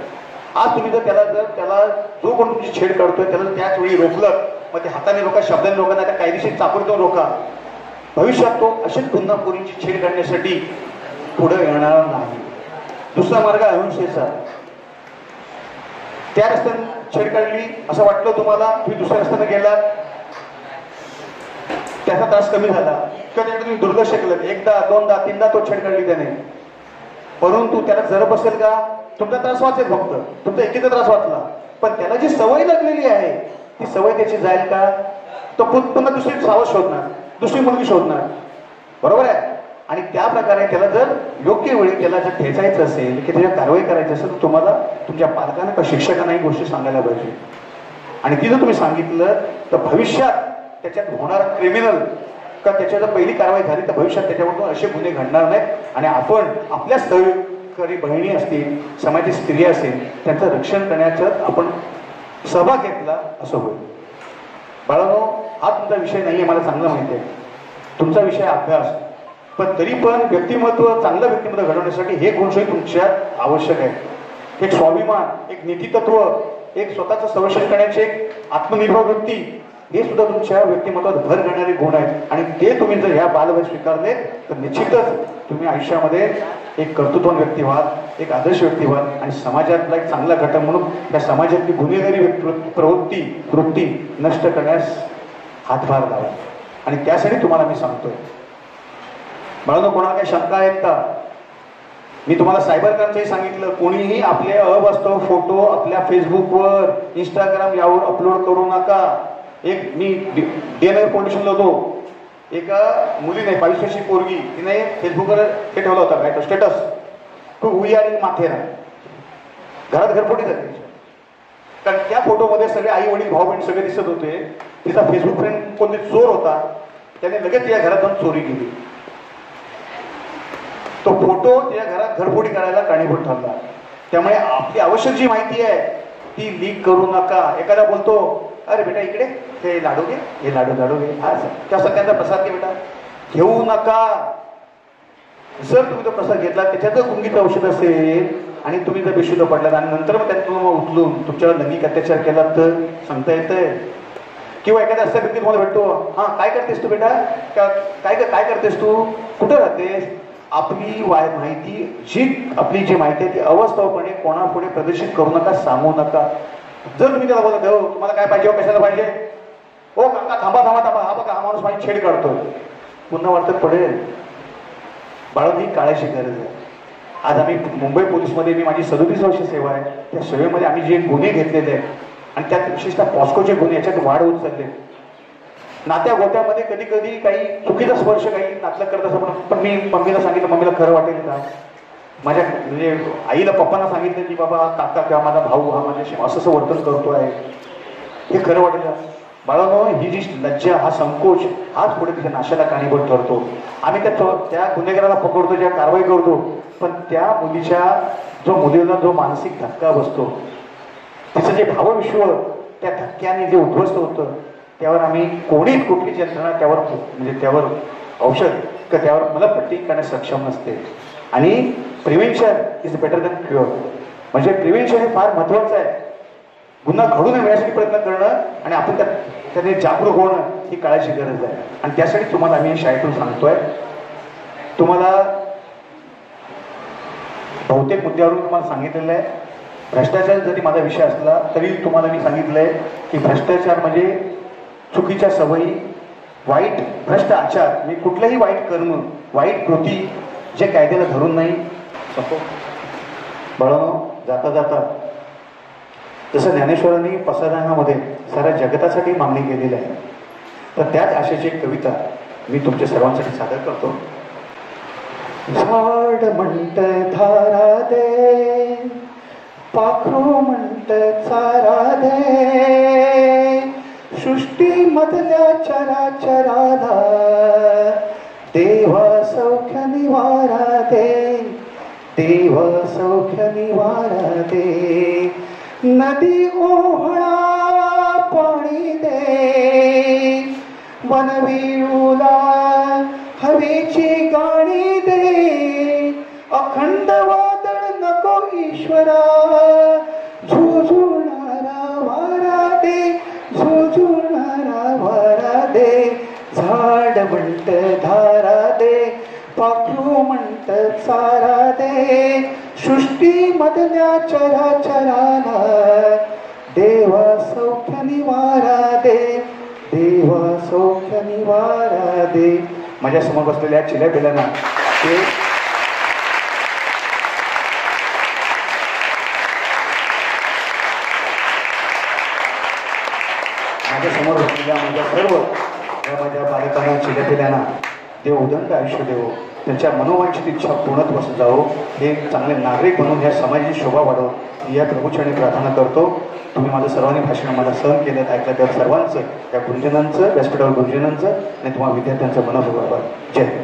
आज तुम्ही जर त्याला जो कोण तुमची छेड काढतोय त्याला त्याच वेळी रोखलं, मग ते हाताने रोका, शब्दाने रोका, नाही त्या कायदेशीर चाकरीतून रोका, भविष्यात तो अशीच पुन्हा पोरींची छेड काढण्यासाठी पुढे येणार नाही. दुसरा मार्ग अहिंसेचा. त्या रस्त्याने छेड काढली असं वाटलं तुम्हाला, तुम्ही दुसऱ्या रस्त्याने गेला, त्याचा त्रास कमी झाला किंवा त्याकडे तुम्ही दुर्लक्ष केलं, एकदा दोनदा तीनदा तो छेड काढली त्याने, परंतु त्याला जर बसेल का, तुमचा त्रास वाचेल, फक्त तुमचा एकीचा त्रास वाचला, पण त्याला जी सवय लागलेली आहे ती सवय त्याची जाईल का, तो पुन्हा दुसरी सावध शोधणार, दुसरी मुलगी शोधणार, बरोबर आहे. आणि त्या प्रकारे त्याला जर योग्य वेळी त्याला जर ठेचायचं असेल की त्याच्यावर कारवाई करायची असेल तर तुम्हाला तुमच्या पालकांना किंवा शिक्षकांना ही गोष्टी सांगायला पाहिजे. आणि ती जर तुम्ही सांगितलं तर भविष्यात त्याच्यात होणार क्रिमिनल का त्याच्या जर पहिली कारवाई झाली तर भविष्यात त्याच्यामधून असे गुन्हे घडणार नाहीत आणि आपण आपल्या सहकारी बहिणी असतील, समाजाची स्त्रिया असेल, त्यांचं रक्षण करण्याचं आपण सहभाग घेतला असं होईल. बाळांनो, हा तुमचा विषय नाही आहे, मला चांगलं माहिती आहे, तुमचा विषय अभ्यास, पण तरी पण व्यक्तिमत्व, चांगलं व्यक्तिमत्व घडवण्यासाठी हे गुणशोही तुमच्यात आवश्यक आहे. एक स्वाभिमान, एक नीतितत्व, एक स्वतःचं संरक्षण करण्याची एक आत्मनिर्भर वृत्ती, हे सुद्धा तुमच्या व्यक्तिमत्वात भर घडणारे गुण आहेत. आणि ते तुम्ही जर ह्या बालवय स्वीकारले तर निश्चितच तुम्ही आयुष्यामध्ये एक कर्तृत्ववान व्यक्ती व्हाल, एक आदर्श व्यक्ती व्हाल आणि समाजातला एक चांगला घटक म्हणून त्या समाजातली गुन्हेगारी वृत्ती नष्ट करण्यास हातभार लावा. आणि त्यासाठी तुम्हाला मी सांगतोय, मला कोणाला काही शंका आहेत का? मी तुम्हाला सायबर क्राईमचंही सांगितलं, कोणीही आपले अवास्तव फोटो आपल्या फेसबुकवर, इंस्टाग्राम यावर अपलोड करू नका. एक मी DNR फाउंडेशनला होतो, एका मुलीने 22 वर्षी पोरगी, तिने फेसबुकवर हे ठेवला होता काय तो status, to we are in Matheran, घरात घरफोडी झाली. कारण त्या फोटोमध्ये सगळे आई वडील भाऊ बहीण सगळे दिसत होते. तिचा फेसबुक फ्रेंड कोणते चोर होता, त्याने लगेच या घरात जाऊन चोरी केली. तो फोटो त्या घरात घरफोडी करायला कारणीभूत ठरला. त्यामुळे आपली आवश्यक जी माहिती आहे ती लीक करू नका. एखादा बोलतो, अरे बेटा इकडे हे लाडू घे, हे लाडू घे, हा त्या सगळ्यांचा प्रसाद घे बेटा, घेऊ नका. जर तुम्ही तो प्रसाद घेतला, त्याच्यात जर गुंगीचं औषध असेल आणि तुम्ही जर बेशुद्ध पडलात आणि नंतर मग त्यातून उचलून तुमच्यावर लैंगिक अत्याचार केला तर सांगता येतंय. किंवा एखाद्या असा व्यक्ती तुम्हाला भेटतो, हा काय करतेस तू बेटा, काय करतेस तू, कुठं राहतेस, आपली माहिती आपली जी माहिती आहे ती अवास्तवपणे कोणापुढे प्रदर्शित करू नका, सांगू नका. जर तुम्ही त्याला बोलत हो तुम्हाला काय पाहिजे, कशाला पाहिजे, ओ काका थांबा, हा बघा हा माणूस माझी छेड काढतोय, पुन्हा वाटत पडेल. बाळांनो, ही काळाची गरज आहे. आज आम्ही मुंबई पोलीसमध्ये, मी माझी 37 वर्ष सेवा आहे, त्या सेवेमध्ये आम्ही जे गुन्हे घेतलेले आहेत आणि त्यात विशेषतः पॉस्कोचे गुन्हे याच्यात वाढ होत चालले. नात्या गोत्यामध्ये कधी कधी काही चुकीचा स्पर्श काही नातलं करत असं, पण मी मम्मीला सांगितलं, मम्मीला खरं वाटेल का, माझ्या म्हणजे आईला पप्पांना सांगितलं की बाबा काका किंवा माझा भाऊ हा माझ्याशी असं वर्तन करतो आहे, हे खरं वाटेल. बाळांनो, ही जी लज्जा, हा संकोच, हाच पुढे तिच्या नाशाला कारणीभूत ठरतो. आम्ही त्या गुन्हेगाराला पकडतो, ज्या कारवाई करतो, पण त्या मुलीला जो मानसिक धक्का बसतो, तिचं जे भावविश्व त्या धक्क्याने जे उद्ध्वस्त होतं, त्यावर आम्ही कुठलीच यंत्रणा त्यावर औषध किंवा त्यावर मलमपट्टी करण्यास सक्षम नसते. आणि prevention is better than cure. म्हणजे प्रिव्हेन्शन हे फार महत्वाचं आहे. गुन्हा घडू नये यासाठी प्रयत्न करणं आणि आपण त्याने जागरूक होणं ही काळाची गरज आहे. आणि त्यासाठी तुम्हाला आम्ही शाळेतून सांगतोय, तुम्हाला बहुतेक मुद्द्यावरून तुम्हाला सांगितलेलं आहे. भ्रष्टाचार जरी माझा विषय असला तरी तुम्हाला मी सांगितलंय की भ्रष्टाचार म्हणजे चुकीच्या सवयी, वाईट भ्रष्ट आचार, म्हणजे कुठलंही वाईट कर्म, वाईट कृती जे कायद्याला धरून नाही. बाळांनो, जाता जाता जसं ज्ञानेश्वरांनी पसायदानामध्ये साऱ्या जगतासाठी मागणी केलेली आहे, तर त्याच आशेची एक कविता मी तुमच्या सर्वांसाठी सादर करतो. झाड म्हणत धारा दे, पाखरू म्हणत चारा दे, सृष्टी मधल्या चराचराला देव सौख्य निवारा दे, देव सौख्य निवारा दे. नदी ओहळा पाणी दे, वनविळूला हवेची गाणी दे. अखंड वादळ नको ईश्वरा, झुझुणारा वारा दे, झुझुणारा वारा दे. झाड म्हणत धारा दे, पाखरू म्हणत चारा दे. सृष्टी मधल्या चराचराला देव सौख्य निवारा दे, देव सौख्य निवारा दे. माझ्या समोर बसलेल्या चिल्या पिल्यांना ते माझ्या समोर बसलेल्या माझ्या सर्व माझ्या बालकांना चिल्या पिल्यांना देव उदंड आयुष्य देवो, त्यांच्या मनोवांछित इच्छा पूर्णत्वास जावो, हे चांगले नागरिक म्हणून या समाजाची शोभा वाढवो, या प्रभूचरणी प्रार्थना करतो. तुम्ही माझं सर्वांनी भाषण मला सहन केलं, ऐकलं, त्या सर्वांचं, त्या गुरुजनांचं, व्यासपीठावर गुरुजनांचं आणि तुम्हाला विद्यार्थ्यांचं मनोभाव. जय हिंद.